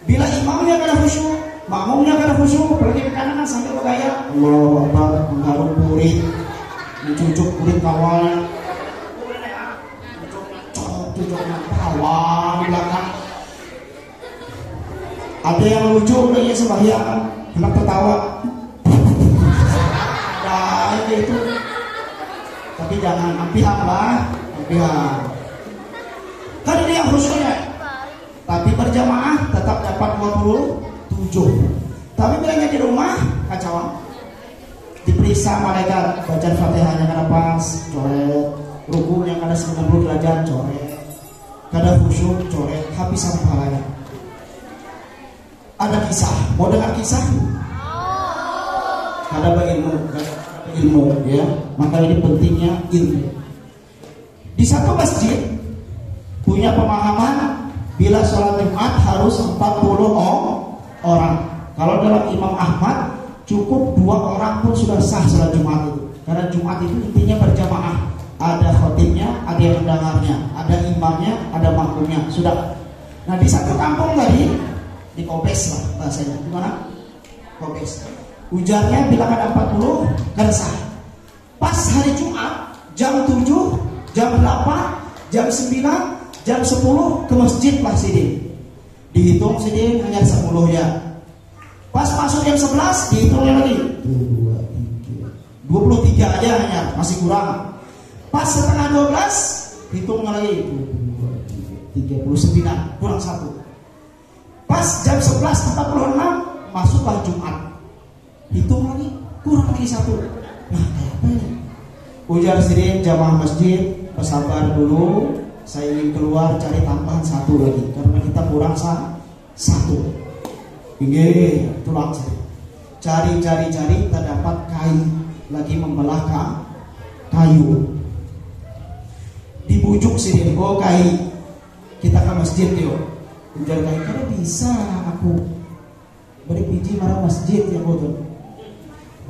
Bila imamnya tidak khusyuk, makmumnya tidak khusyuk, pergi ke kanan sampai bergaya Allahu Akbar, menggaruk kulit, mencucuk kulit kawalnya, cucuknya kawal di belakang. Ada yang lucu kayaknya sembahyang, anak tertawa. Nah itu. Tapi jangan ampihan lah, ampihan. Kan ini yang khusyuknya. Tapi berjamaah tetap dapat 27. Tapi bilangnya di rumah kacauan. Diperiksa malaikat, baca Fatihahnya kada pas, coret. Rukunya kada 90 derajat, coret. Kada khusyuk, coret. Habis sama pahalanya. Ada kisah, mau dengar kisah? Ada ilmu, ya. Maka ini pentingnya ilmu. Di satu masjid punya pemahaman bila sholat Jumat harus 40 orang. Kalau dalam Imam Ahmad cukup 2 orang pun sudah sah sholat Jumat itu. Karena Jumat itu intinya berjamaah. Ada khotibnya, ada yang mendengarnya, ada imamnya, ada makmumnya. Sudah. Nah di satu kampung tadi di Kobes lah bahasanya. Gimana? Kobes. Ujarnya bila ada 40 kan sah. Pas hari Jumat jam 7, jam 8, jam 9, jam 10 ke masjid lah Sidin. Dihitung Sidin hanya 10 ya. Pas masuk jam 11 dihitungnya lagi 23 aja hanya, masih kurang. Pas setengah 12 hitungnya lagi 39, kurang 1. Pas jam 11.46 masuklah Jumat. Hitung lagi, kurang lagi 1. Nah, kayak apa ini? Ujar Sidin jamaah masjid, bersabar dulu. Saya ingin keluar cari tambahan 1 lagi karena kita kurang 1. Ini tulang Sidin. Cari, tak dapat kayu. Lagi membelah kayu. Dibujuk Sidin, oh kayu. Kita ke masjid yuk. Ujar kayu, karena bisa aku beri biji marah masjid yang betul.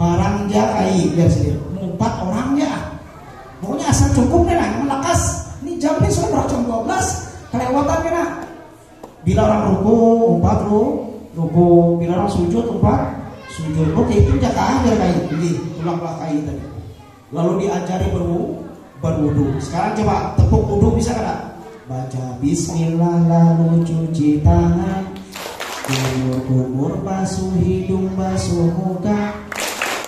Barang dia kai biar sendiri. 4 orang ya. Pokoknya asal cukup nih lah, melakas. Ini jam ini sudah jam 12. Kelewatan kena. Bila orang ruku 4 ruku, bila orang sujud 4 sujud. Oke itu jangan ajar kai. Ini ulang-ulang kai tadi. Lalu diajari berwudu. Sekarang coba tepuk wudu bisa kan? Baca bismillah lalu cuci tangan. Kumur-kumur basuh hidung, basuh muka.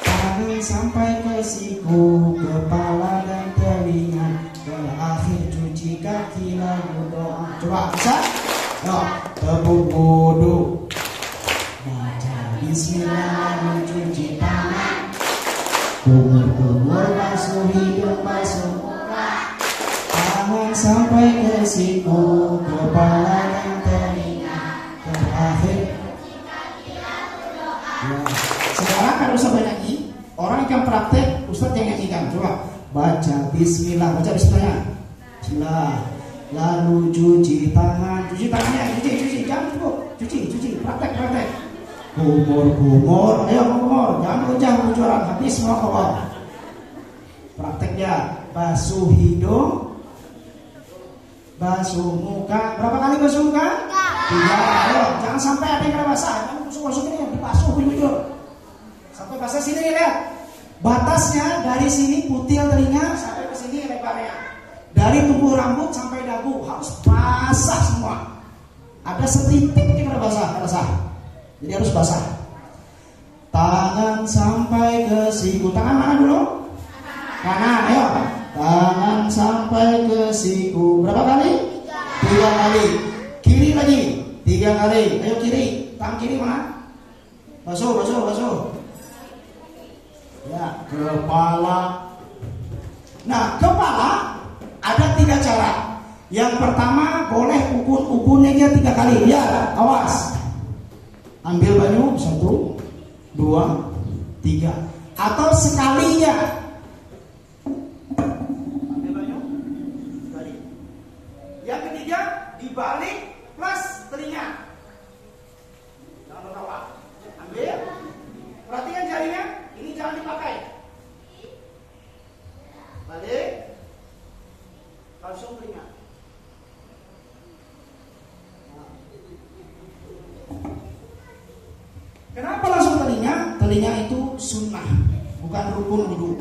Tangan sampai ke siku, kepala dan telinga. Terakhir cuci kaki lalu doa. Coba bisa? Yo, tepuk wudu. Baca bismillah lalu cuci tangan. Kumur-kumur basuh hidung, basuh muka. Tangan sampai ke siku, kepala dan telinga. Terakhir. Ya. Sekarang kalau usah banyak nyanyi, orang yang praktek, Ustadz yang nyanyikan. Coba baca bismillah, baca bismillah. Bismillah. Lalu cuci tangan, cuci tangannya, cuci, jangan cukup, cuci, praktek. Kumur, ayo kumur, jangan rujak bujuran, habis semua kawan. Prakteknya, basuh hidung, basuh muka. Berapa kali basuh muka? 3. Ayo, jangan sampai ada yang kena basah. Jangan busuk ini, dibasuh bujur. Sampai basah sini lihat. Batasnya dari sini putil telinga sampai ke sini lebarnya. Dari tumbuh rambut sampai dagu harus basah semua. Ada setitik yang kena basah. Jadi harus basah. Tangan sampai ke siku. Tangan mana dulu? kanan, ayo. Tangan sampai ke siku. Berapa kali? 3 kali. Kiri lagi 3 kali. Ayo kiri. Tangan kiri mana? Basuh. Ya, kepala. Nah, kepala ada 3 cara. Yang pertama boleh ukun aja 3 kali. Ya, awas. Ambil banyu 1, 2, 3. Atau sekalinya. Ambil banyu sekali. Yang ketiga dibalik plus telinga. Jangan tertawa. Ambil. Perhatikan jarinya. Ini jangan dipakai. Balik. Langsung telinga. Kenapa langsung telinga? Telinga itu sunnah, bukan rukun wudu.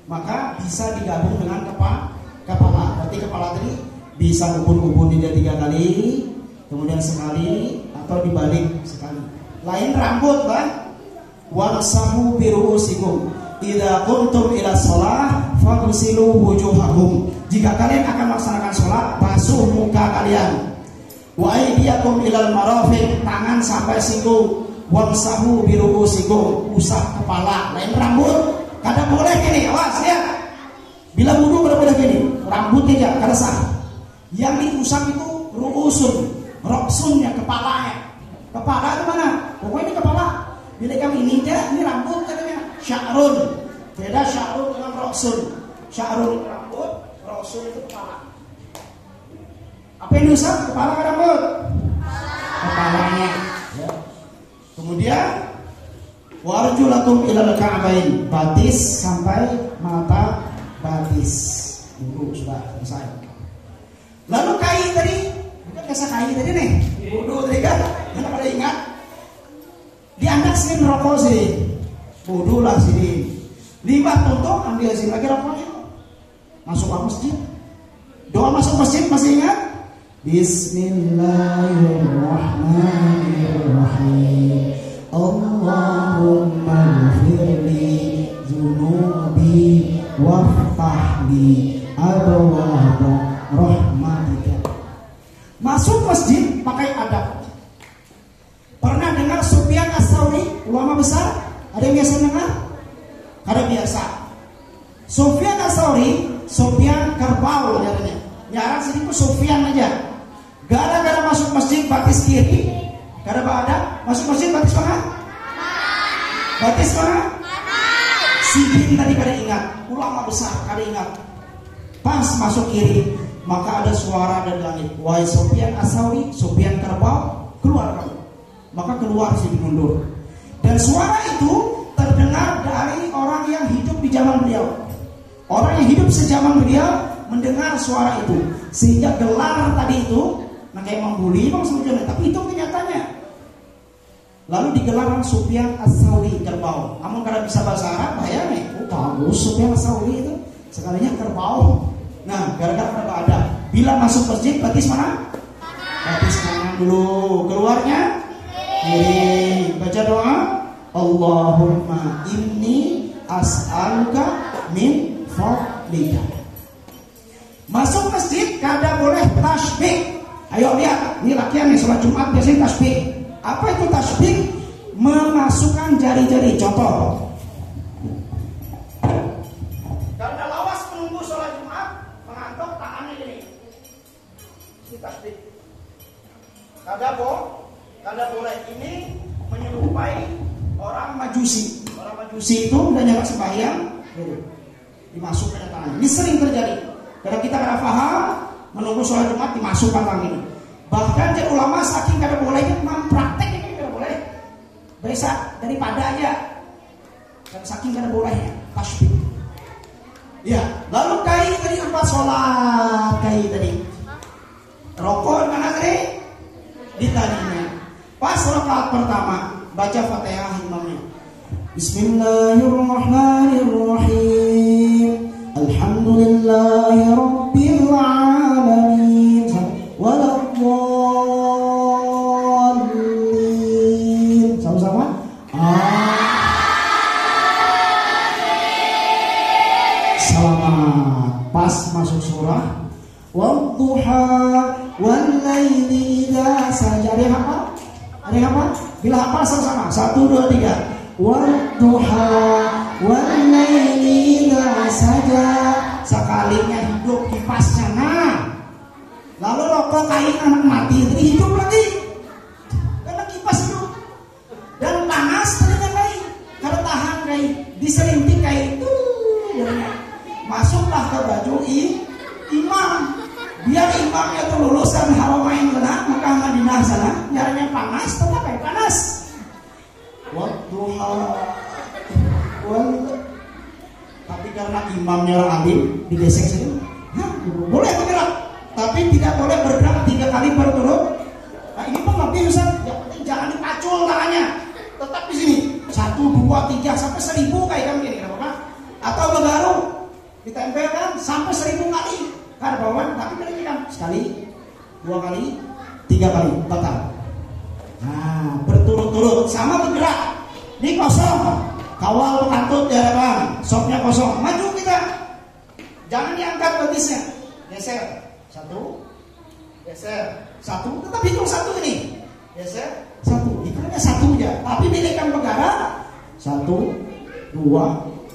Maka bisa digabung dengan kepala. Berarti kepala tadi bisa ukun dia 3 kali, kemudian sekali, atau dibalik sekali. Lain rambut kan? Wamsahu biru'usikum idza qumtum ila shalah faghsilu wujuhakum. Jika kalian akan melaksanakan sholat, basuh muka kalian. Wa aydiyakum ilal marafiq, tangan sampai siku. Wamsahu biru'usikum, usah kepala. Lain rambut, kada boleh gini, awas ya. Bila wudu kada boleh gini, rambut aja kada sah. Yang diusap itu ru'usun, roksunnya, kepalanya. Kepala itu mana? Pokoknya ini kepala. Bila kami ini rambut katanya. Sya'run, beda sya'run dengan roksun. Sya'run itu rambut, roksun itu kepala. Apa yang diusap? Kepala ke rambut? Kepalanya. Ya. Kemudian warjulakum ilal ka'bain, batis sampai mata batis. Dulu sudah selesai. Lalu kai tadi, bukan biasa kai tadi nih. Wudu tadi kan, yang pada ingat. Diangkat sini rokok sini. Wudu lah sini. 5 tutup, ambil sini lagi rokoknya. Masuk ke masjid. Doa masuk masjid masih ingat? Bismillahirrahmanirrahim. Allahumma ighfirli dzunubi waftahli abwaaba rahmatika. Masuk masjid pakai adab. Pernah dengar Sufyan Ats-Tsauri, ulama besar? Ada yang biasa dengar? Ada biasa. Sufyan Ats-Tsauri, Sufyan Kerbau namanya. Nyaran sini pun Sufyan aja. Gara-gara masuk masjid batis kiri, gara-gara ada masuk masjid batis mana? Batis mana? Sidin tadi kada ingat, ulama besar kada ingat. Pas masuk kiri, maka ada suara dari langit. Wahai Sufyan Ats-Tsauri, Sufyan Kerbau, keluar kamu. Maka keluar Sidin mundur. Dan suara itu terdengar dari orang yang hidup di zaman beliau. Orang yang hidup sejaman beliau mendengar suara itu, sehingga gelar tadi itu kayak membuli bang sebetulnya, tapi itu kenyataannya. Lalu digelar Sufyan Ats-Tsauri Kerbau. Kamu kada bisa bahasa Arab, bayangin. Oh bagus Sufyan Ats-Tsauri itu, sekalinya kerbau. Nah, gara-gara ada. Bila masuk masjid, batis mana? Batis kanan dulu. Keluarnya kiri. Baca doa. Allahumma inni as'aluka min fadlika. Masuk masjid kada boleh tasbih. Ayo lihat, ini latihan nih sholat Jumat biasanya tasbih. Apa itu tasbih? Memasukkan jari-jari. Contoh. Karena lawas menunggu sholat Jumat, mengantuk tangannya gini. Ini tasbih. Kada boleh. Ini menyerupai orang Majusi. Orang Majusi itu udah nyala sembahyang, dimasukkan tangannya. Ini sering terjadi. Karena kita kada paham, menunggu sholat Jumat dimasukkan tangan ini. Bahkan jadi ulama saking kada bolehnya mempraktek ini kada boleh. Bisa daripada aja. Karena saking kada bolehnya tasbih. Ya, lalu kai tadi 4 sholat kai tadi. Rokok mana tadi? Di tadinya. Pas rakaat pertama baca Fatihah imamnya. Bismillahirrahmanirrahim. Alhamdulillahi rabbil alamin. Waladdallin. Sama-sama. masuk surah wadduha wallaili idza saja. Ada yang hafal? Ada yang hafal? Bila hafal sama-sama. 1 2 3. Wadduha wallaili idza saja. Sekalinya hidup kipasnya. Nah, lalu rokok kain anak mati jadi hidup lagi. Karena kipas hidup. Dan panas telinga kain. Kalau tahan kain diselinting kain itu. Masuklah ke baju imam. Biar imamnya itu lulusan Haramain kena Mekah Madinah sana, biarnya panas tetap kayak panas. Wadduha tapi karena imamnya orang alim digesek sini, boleh bergerak, tapi tidak boleh bergerak 3 kali berturut. Nah ini mah lebih Ustaz, yang penting jangan dipacul tangannya, tetap di sini 1 2 3 sampai 1000 kayak kamu gini, apa? Atau begaru ditempelkan sampai 1000 kali. Karena bawaan tapi kan sekali, 2 kali, 3 kali batal. Nah berturut-turut sama bergerak. Ini kosong, kawal kantut ya bang, sopnya kosong, maju kita. Jangan diangkat betisnya, geser 1, geser 1, tetap hitung 1 ini, geser 1, hitungnya 1 aja. Tapi pilihkan bergerak 1, 2,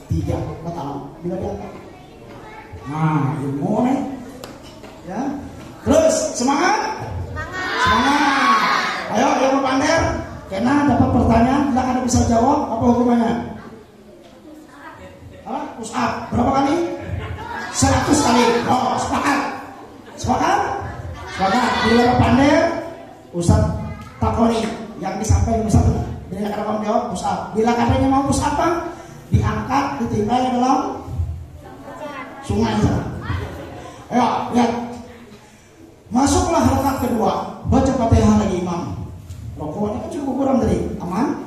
3, batal. Bila diangkat. Nah, ilmu nih, ya. Terus semangat, semangat. Ayo, yang mau pander, kena dapat pertanyaan, tidak ada bisa jawab. Apa hukumannya? Push up berapa kali? 100 kali. Oh, sepakat, sepakat, sepakat. Bila pander, Ustaz takoni yang disampaikan Ustaz itu. Bila ada kamu jawab, push up. Bila katanya mau push up, diangkat, ditinggal dalam sungai sana. Ayo, lihat. Masuklah rakaat kedua. Baca Fatihah lagi imam. Rokoknya kan cukup kurang tadi. Aman?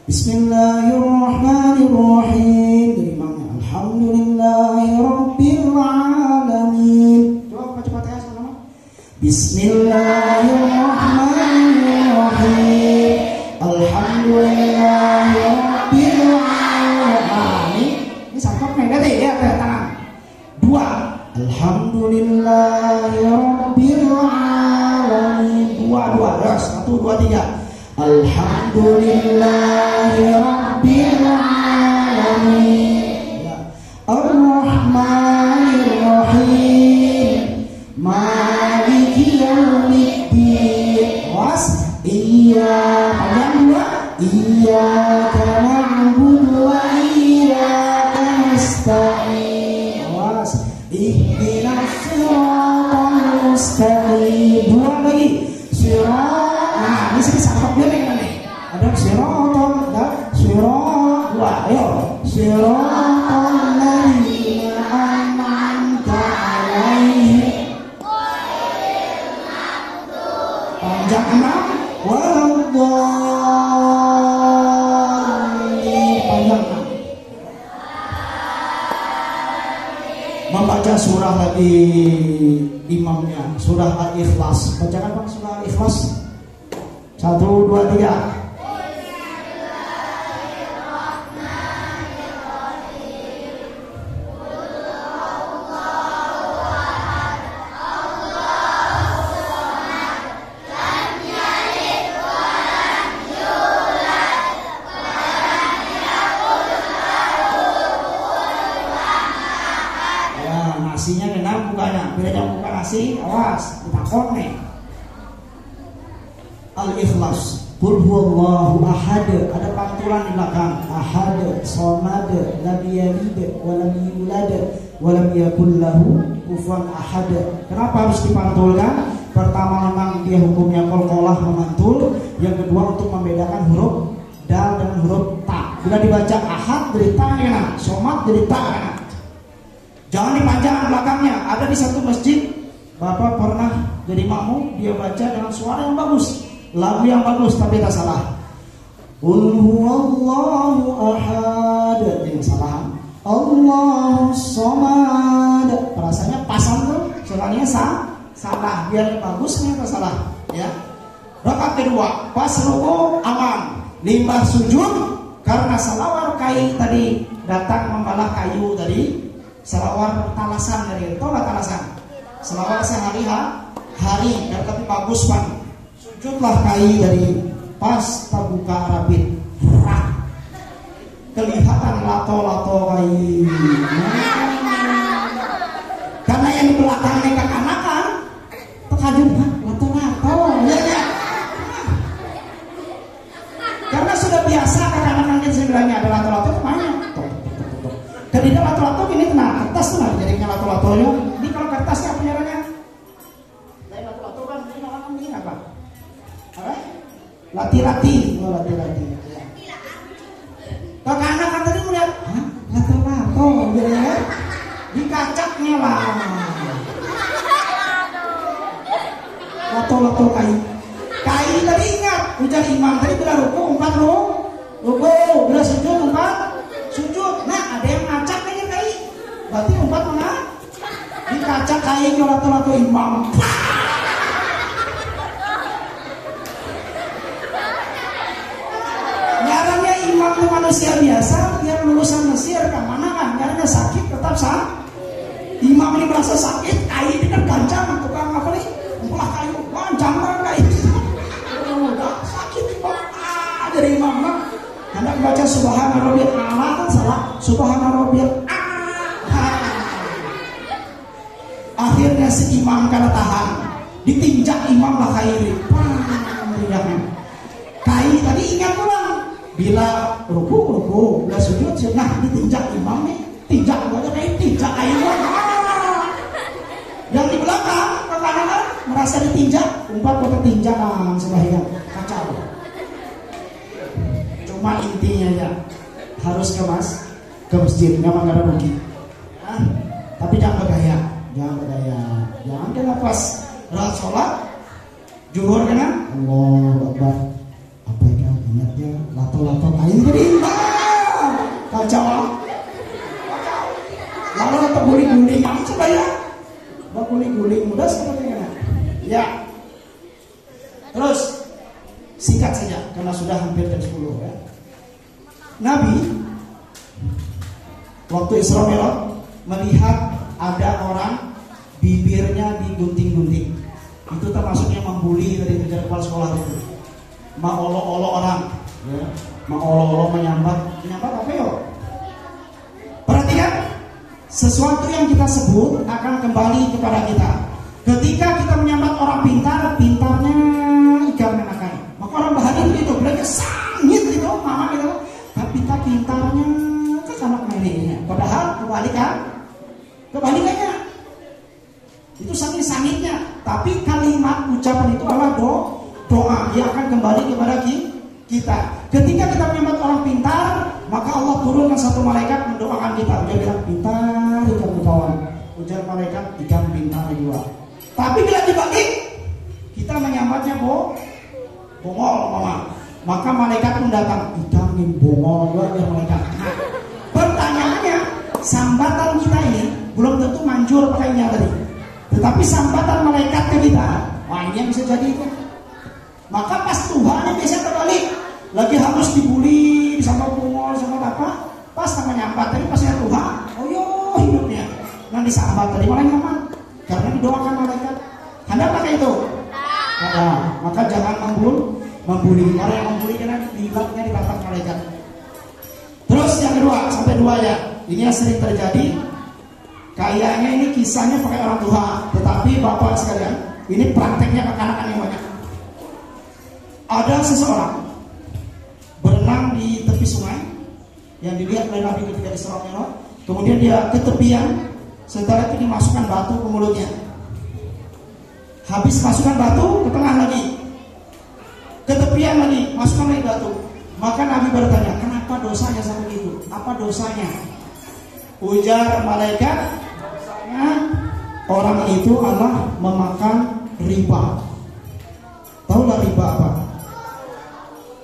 Bismillahirrahmanirrahim. Dari imamnya. Alhamdulillahirabbil alamin. Coba baca Fatihah sama. Bismillahirrahmanirrahim. Alhamdulillahirabbil alamin. Ini sampai negatif ya, tangan. 2. Alhamdulillahirabbil alamin. 2 terus 1 2 3. Alhamdulillahirabbil alamin. Ar-Rahmanir-Rahim. Maliki yaumiddin. Was iyyaka na'budu wa iyyaka nasta'in. Ihdinas siratal mustaqim. 2 lagi. Nah, ini sini sampak dia nih. Ada siratal dan sirat. 2. Ayo. Siratal ladzina an'amta 'alaihim. Panjang 6. Waladhdallin. Panjang 6. Membaca surah lagi imamnya, surah Al-Ikhlas. Bacakan Bang surah Al-Ikhlas. 1 2 3. Nasinya kena bukanya, bila jangan buka nasi, awas, ditakon nih. Al-Ikhlas. Qul huwallahu ahad. Ada pantulan di belakang. Ahad, somad, lam yalid wa lam yulad wa lam yakul lahu kufuwan ahad. Kenapa harus dipantulkan? Pertama memang dia hukumnya qalqalah memantul, yang kedua untuk membedakan huruf dal dan huruf ta. Bila dibaca ahad dari ta kena, somad dari ta kena. Jangan dipanjang belakangnya. Ada di satu masjid, Bapak pernah jadi makmum, dia baca dengan suara yang bagus, lagu yang bagus, tapi tak salah. Qul huwallahu ahad. Yang salah. Allahus samad. Rasanya pasang tuh, suaranya salah. Biar bagus ternyata salah. Ya. Rakaat kedua, pas ruku aman. Limbah sujud karena salawat kai tadi datang membalah kayu tadi. selawat talasan dari itu, nggak talasan? Selawat sehari hari, dan tapi bagus Pak. Sujudlah kai dari pas tabuka Arabit, kelihatan lato-lato kai. Karena yang di belakangnya kekanakan, terkajut lato-lato, ya. Karena sudah biasa kekanakan yang sebenarnya ada lato-lato kemana? Ketika lato-lato ini kena kertas tuh nggak jadinya lato-latonya. Ini kalau kertasnya apa nyaranya? Lain lato-lato kan ini orang ini apa? Apa? Lati-lati. Kakak kan tadi melihat, lato-lato, gitu ya? Dikacaknya lah. Lato-lato kai tadi ingat, ujar imam tadi bila ruku 4 ruku, bila sujud 4 sujud. Nah ada yang ngacak lagi kai, berarti 4 mana? Dikacak kai ke lato-lato imam. Nyaranya imam itu manusia biasa, dia lulusan Mesir, kemana kan? Nyaranya sakit tetap imam ini merasa sakit, kai ini kan gancang, tukang apa nih? Ulah kayu, gancang kan kai. Sakit dari imam lah. Anda baca Subhana Rabbiyal A'la kan salah. Subhana Rabbiyal A'la. Akhirnya si imam karena tahan, ditinjak imam lah kairi. Kai tadi ingat ulang. Bila ruku, bila sujud, nah ditinjak imam nih. Tinjak aja kayak tinjak kayu. Yang di belakang ke kanan merasa ditinjak, umpat kota tinjakan sembahyang kacau. Cuma intinya ya harus ke masjid, nggak ada rugi. Tapi jangan bergaya, jangan kena pas sholat zuhur kena Allah Akbar. Apa ya ingatnya lato-lato kain jadi kacau. Lalu atau guling-guling kamu coba ya, guling-guling mudah sepertinya. Ya. Terus singkat saja karena sudah hampir jam 10 ya. Nabi waktu Isra Mi'raj melihat ada orang bibirnya digunting-gunting. Itu termasuknya membuli dari kejar kepala sekolah itu. Mengolok-olok orang, ya. Mengolok-olok menyambat apa ya? Perhatikan, sesuatu yang kita sebut akan kembali kepada kita. Ketika kita menyambat orang pintar, pintarnya ikan menakai. Maka orang bahagia itu belajar sangit itu, mama itu. Tapi tak pintarnya ke anak neneknya. Padahal kebalikannya. Itu sangit-sangitnya. Tapi kalimat ucapan itu adalah doa yang akan kembali kepada kita. Ketika kita menyambat orang pintar, maka Allah turunkan satu malaikat mendoakan kita. Dia bilang pintar ikan kawan. Ujar malaikat ikan pintar juga. Tapi bila dibalik, kita menyambatnya bongol mama. Maka malaikat pun datang ikan bongol juga dia malaikat. Nah, pertanyaannya sambatan kita ini belum tentu manjur pakainya tadi. Tetapi sambatan malaikat ke kita, wah ini yang bisa jadi itu. Maka pas Tuhan yang biasa terbalik, lagi harus dibully, sama bongol, sama apa, pas sama nyambat tadi pasnya Tuhan, oh yo hidupnya. Nanti sahabat tadi malah nyaman, karena didoakan malaikat. Anda pakai itu? Ada. Maka jangan membuli. Orang yang membuli karena dilatnya ditatap malaikat. Terus yang kedua, sampai 2 ya. Ini yang sering terjadi. Kayaknya ini kisahnya pakai orang tua, tetapi bapak sekalian, ini prakteknya kekanakan yang banyak. Ada seseorang berenang di tepi sungai yang dilihat oleh Nabi ketika Isra Mi'raj. Kemudian dia ke tepian, setelah itu dimasukkan batu ke mulutnya. Habis masukkan batu, ke tengah lagi, ke tepian lagi, masukkan lagi batu. Maka Nabi bertanya, kenapa dosanya sampai itu? Apa dosanya? Ujar malaikat, dosanya orang itu adalah memakan riba. Tahulah riba apa?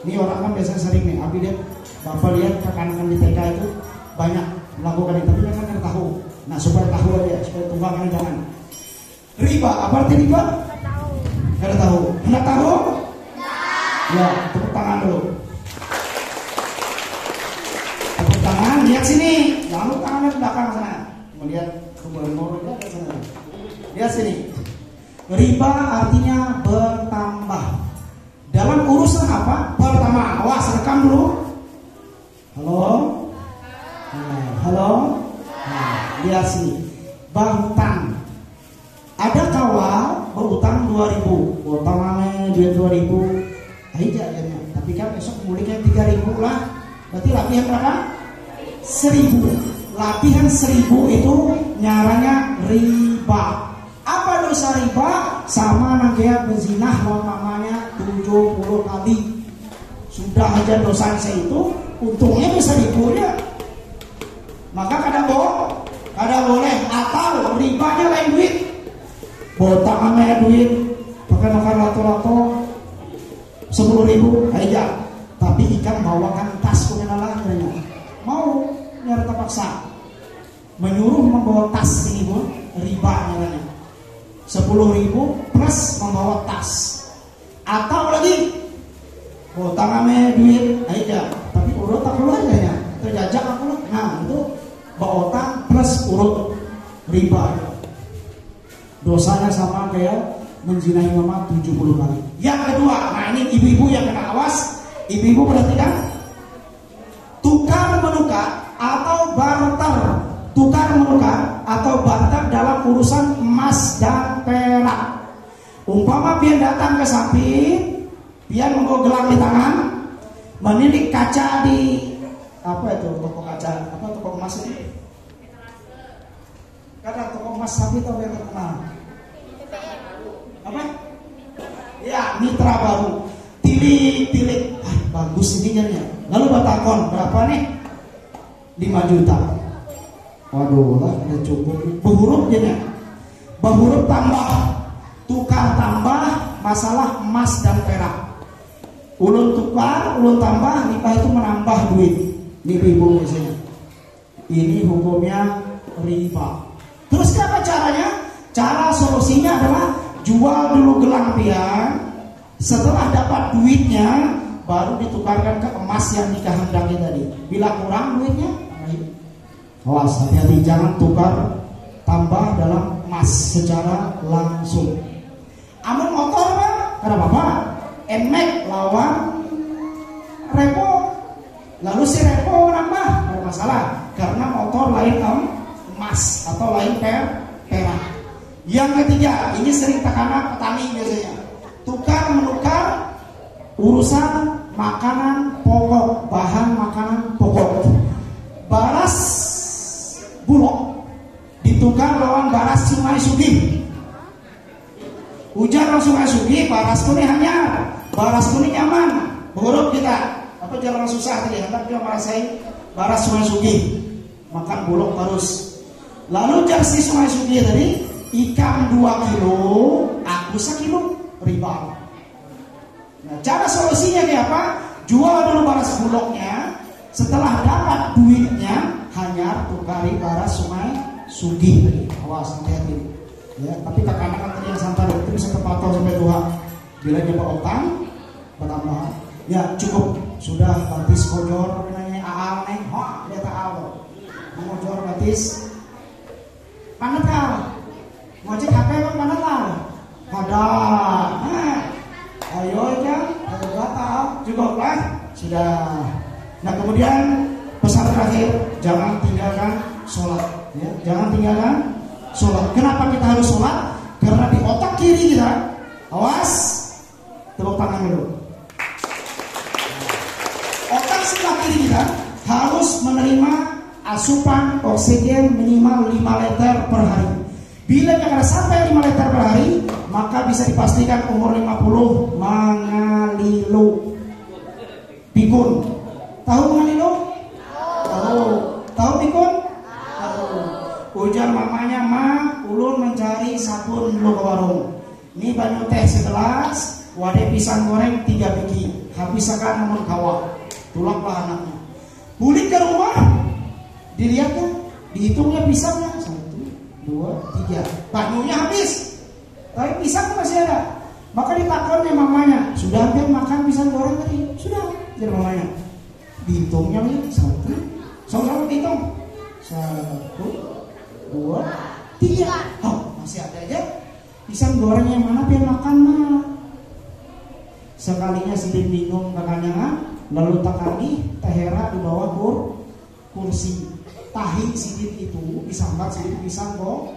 Ini orang kan biasanya sering nih, tapi dia bapak lihat rekan-rekan di TK itu banyak melakukan itu, tapi mereka nggak tahu. Nah supaya tahu aja, supaya tumbangkan jangan. Riba, apa arti riba? Nggak tahu. Nggak tahu? Ya, tepuk tangan dulu. Tepuk tangan, lihat sini. Jangan lu tangannya ke belakang sana. Melihat gubernur lihat sini. Riba artinya bertambah. Dalam urusan apa? Pertama, awas rekam dulu. Halo? Halo? Lihat sini. Berhutang. Ada kawan berutang 2.000, utangnya duit 2.000, aja jadinya. Tapi kan besok muliknya 3.000 lah. Berarti lapihan berapa? 1.000. Lapihan 1.000 itu nyaranya riba. Apa dosa riba? Sama nangkea berzinah lawan mamanya 70 kali. Sudah aja dosa saya itu, untungnya bisa 1.000 ya. Maka kada boleh. Atau ribanya lain duit. Botang ame duit, pakai makan lato-lato 10.000 aja. Tapi ikan bawakan tas kumenalah katanya. Mau nyari terpaksa menyuruh membawa tas ini pun riba namanya. 10.000 plus membawa tas. Atau lagi botang ame duit aja, tapi urut tak keluar ya. Terjajak aku lah. Nah itu bawa otang plus urut riba. Dosanya sama kayak menzinahi mama 70 kali. Yang kedua, nah ini ibu-ibu yang kena awas. Ibu-ibu perhatikan. Tukar menukar atau barter. Tukar menukar atau barter dalam urusan emas dan perak. Umpama pian datang ke samping, pian membawa gelang di tangan, menilik kaca di apa itu toko kaca, apa toko emas ini? Karena toko emas sapi tahu yang terkenal. Apa? Ya, mitra baru. Tilik. Bagus ini jadinya. Lalu batakon berapa nih? 5 juta. Waduh lah, udah cukup. Berhuruf jadinya. Berhuruf tambah, tukar tambah, masalah emas dan perak. Ulun tukar, ulun tambah, nikah itu menambah duit. Ini ibu biasanya. Ini hukumnya riba. Terus apa caranya? Cara solusinya adalah jual dulu gelang pian. Setelah dapat duitnya, baru ditukarkan ke emas yang dikehendaki tadi. Bila kurang duitnya, awas, hati-hati jangan tukar tambah dalam emas secara langsung. Amun motor Pak, kenapa Pak? Nmax lawan repo. Lalu si repo nambah, ada masalah karena motor lain emas atau lain perak. Yang ketiga, ini sering tekanan petani biasanya. Tukar menukar urusan makanan pokok, bahan makanan pokok. Baras bulog ditukar lawan baras Sungai Sugih. Hujan langsung Sungai Sugih, baras kuning hanya, baras kuning nyaman. Berhuruf kita, apa jalan susah tadi, hendak dia merasain baras Sungai Sugih. Makan bulog harus. Lalu jersey Sungai Sugih tadi, ikan 2 kilo, aku 1 kilo, riba. Nah, cara solusinya kayak apa? Jual dulu baras bulognya, setelah dapat duitnya, hanya tukari baras Sungai Sugih tadi. Awas, hati-hati. Ya, tapi kakak-kakak tadi yang santai itu bisa terpantau sampai 2. Bila dia berotang, bertambah. Ya cukup, sudah batis bocor, nanya aal neng, dia tak aal. Bocor batis, panet kal. Ngocek HP bang panet lah. Ada. Ayo aja, ayo batal, cukup lah. Sudah. Nah kemudian pesan terakhir, jangan tinggalkan sholat. Ya, jangan tinggalkan sholat. Kenapa kita harus sholat? Karena di otak kiri kita, awas, tepuk tangan dulu. Otak sebelah kiri kita harus menerima asupan oksigen minimal 5 liter per hari. Bila yang sampai 5 liter per hari, maka bisa dipastikan umur 50 mengalilu. Pikun. Tahu mengalilu? Tahu pikun? Ujar mamanya, "Ma, ulun mencari sabun dulu ke warung. Ini banyu teh segelas, wadah pisang goreng 3 biji. Habisakan namun kawa." Tulaklah anaknya. Pulik ke rumah, dilihatnya, dihitungnya pisangnya 1, 2, 3. Banyunya habis, tapi pisang masih ada. Maka ditakonnya mamanya, "Sudah hampir makan pisang goreng tadi?" "Sudah," jadi mamanya. Dihitungnya 1, sama-sama hitung 1, 2, 3. Oh, masih ada aja. Pisang goreng yang mana pengen makan mah? Sekalinya sedikit bingung kakaknya, lalu takani tehera di bawah kursi. Tahi sedikit itu disambat sedikit pisang goreng.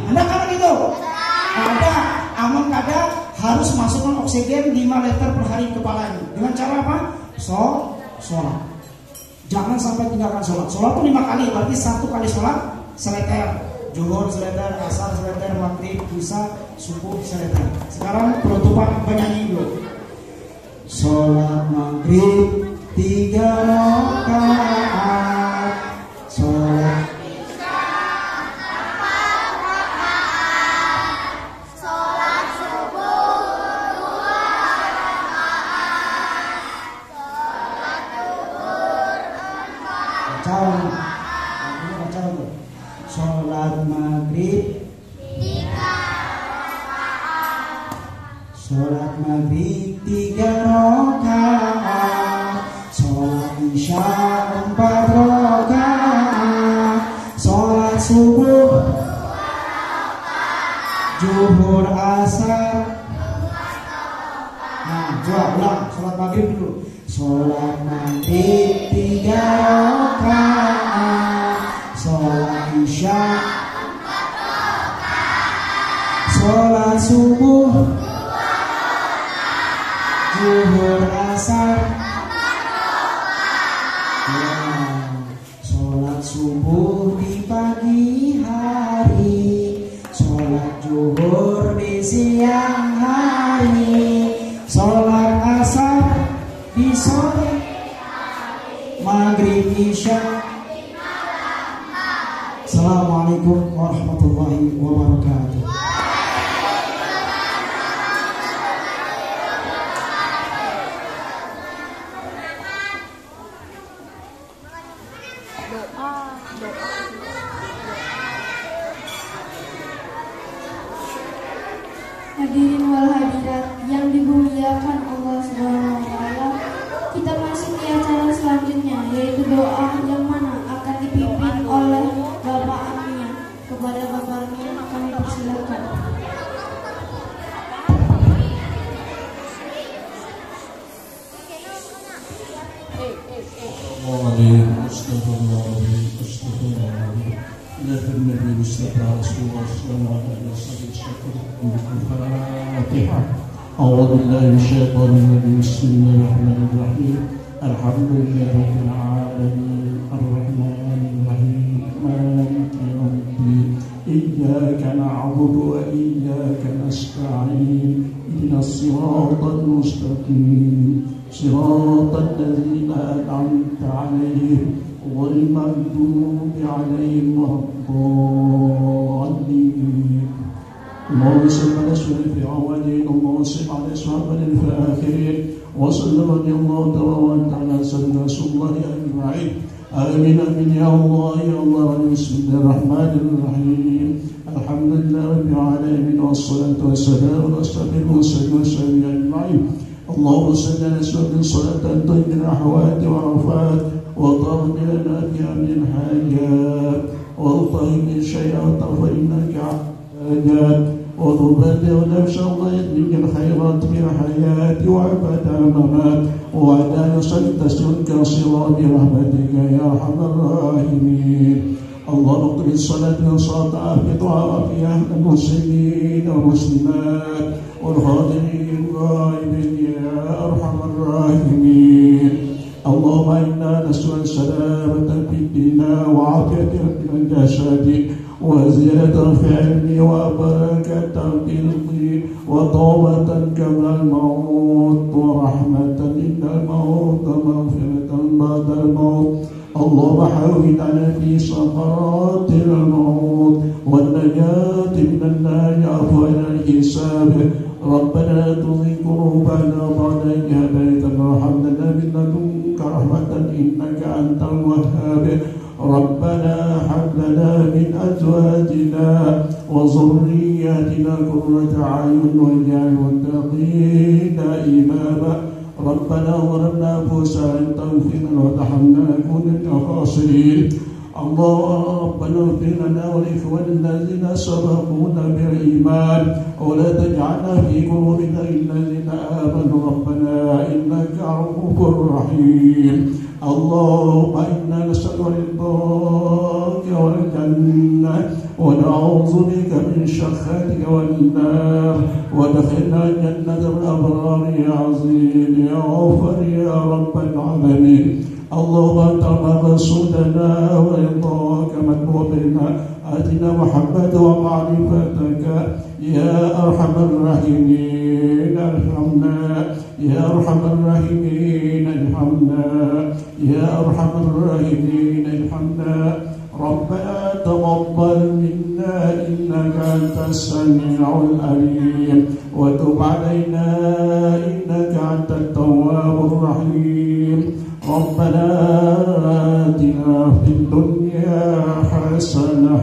Ada kan gitu? Ada. Aman kada harus masukkan oksigen 5 liter per hari ke kepalanya. Dengan cara apa? Sholat. Jangan sampai tinggalkan sholat. Sholat itu 5 kali, berarti 1 kali sholat seleter. Zuhur seleter, asar seleter, maghrib, isya, subuh seleter. Sekarang penutupan penyanyi dulu. Sholat maghrib 3 rakaat. Sholat sholat maghrib 3 rakaat. Sholat maghrib 3 rakaat. Sholat isya 4 rakaat. Sholat subuh 2 rakaat. Zuhur asar 2 rakaat. Nah, coba ulang sholat maghrib dulu. Sholat maghrib 3 rakaat. Sholat isya 4 rakaat. Sholat subuh 2 rakaat. Zuhur asar 4 rakaat. Sholat subuh di pagi hari. Sholat zuhur di siang hari. Sholat asar di sore hari. Maghrib isya. Assalamualaikum warahmatullahi wabarakatuh. Hadirin wal hadirat yang dimuliakan Allah Subhanahu wa taala, kita masuk ke acara selanjutnya, yaitu doa yang mana akan dipimpin oleh Bapak Amnya. Kepada Bapak Amnya kami persilakan. أعوذ بالله من الشيطان الرجيم. بسم الله الرحمن الرحيم. الحمد لله رب العالمين الرحمن الرحيم مالك يوم الدين. إياك نعبد وإياك نستعين. اهدنا الصراط المستقيم صراط الذين أنعمت عليهم غير المغضوب عليهم ولا الضالين. اللهم صل على سيدنا في الأولين اللهم صل على سيدنا في الآخرين وصلى رضي الله تبارك على سيدنا رسول الله أجمعين. آمين آمين يا الله يا الله. بسم الله الرحمن الرحيم. الحمد لله رب العالمين والصلاة والسلام على أشرف المرسلين والسلام أجمعين. اللهم صل على سيدنا صلاة تطيب الأحوال وعرفات وطرد لنا بها من الحاجات وطيب الشياط فإنك عباد وتبدع نفس الله من الخيرات في الحياة وعبد الممات وعلى يصل تسلك صراط برحمتك يا أرحم الراحمين. اللهم اغفر الصلاة والصلاة عافية وعافية المسلمين والمسلمات والحاضرين الغائبين يا أرحم الراحمين. اللهم إنا نسأل السلامة في ديننا وعافية في الجسد وزيادة في علمي وبركة في رزقي وتوبة قبل الموت ورحمة عند الموت ومغفرة بعد الموت. اللهم حاول على في سكرات الموت والنجاة من النار عفوا الحساب. ربنا لا تزغ قلوبنا بعد إذ هديتنا وهب لنا من لدنك رحمة إنك أنت الوهاب. ربنا هب لنا من أزواجنا وذرياتنا قرة أعين واجعل المتقين إماما. ربنا ظلمنا أنفسنا إن تغفر لنا وترحمنا نكون من الخاسرين. ربنا اغفر لنا ولإخواننا الذين سبقونا بالإيمان ولا تجعلنا في قلوبنا الذين آمنوا ربنا إنك رؤوف رحيم اللهم إنا نسألك رضاك والجنة ونعوذ بك من سخطك والنار وادخلنا جنة الأبرار يا عظيم يا غفور يا رب العالمين اللهم أنت مقصودنا ورضاك مطلوبنا آتنا محبة ومعرفتك يا أرحم الراحمين ارحمنا يا أرحم الراحمين ارحمنا يا أرحم الراحمين ارحمنا ربنا تقبل منا إنك أنت السميع العليم وتب علينا إنك أنت التواب الرحيم ربنا آتنا في الدنيا حسنة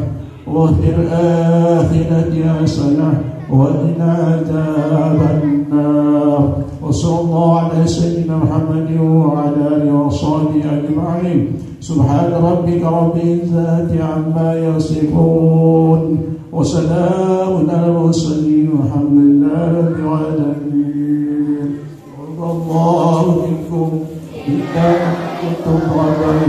وفي الآخرة حسنة وقنا عذاب النار وصلى الله على سيدنا محمد وعلى آله وصحبه أجمعين سبحان ربك رب العزة عما يصفون وسلام على المرسلين والحمد لله رب العالمين وارض الله منكم إنا كنتم غير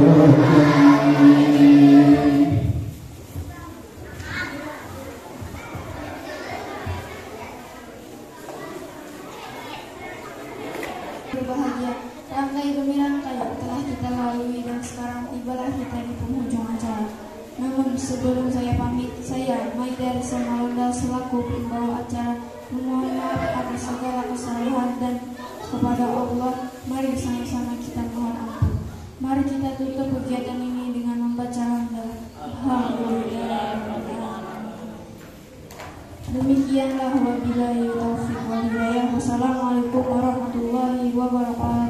berbahagia. Rangkai demi rangkai telah kita lalui dan sekarang tibalah kita di penghujung acara. Namun sebelum saya pamit, saya Maidar Samalonda selaku pembawa acara memohon maaf atas segala kesalahan dan kepada Allah mari sama-sama kita mohon ampun. Mari kita tutup kegiatan ini dengan membaca hamdalah. Alhamdulillah. Demikianlah wabillahi taufiq wal hidayah. Wassalamualaikum warahmatullahi wabarakatuh.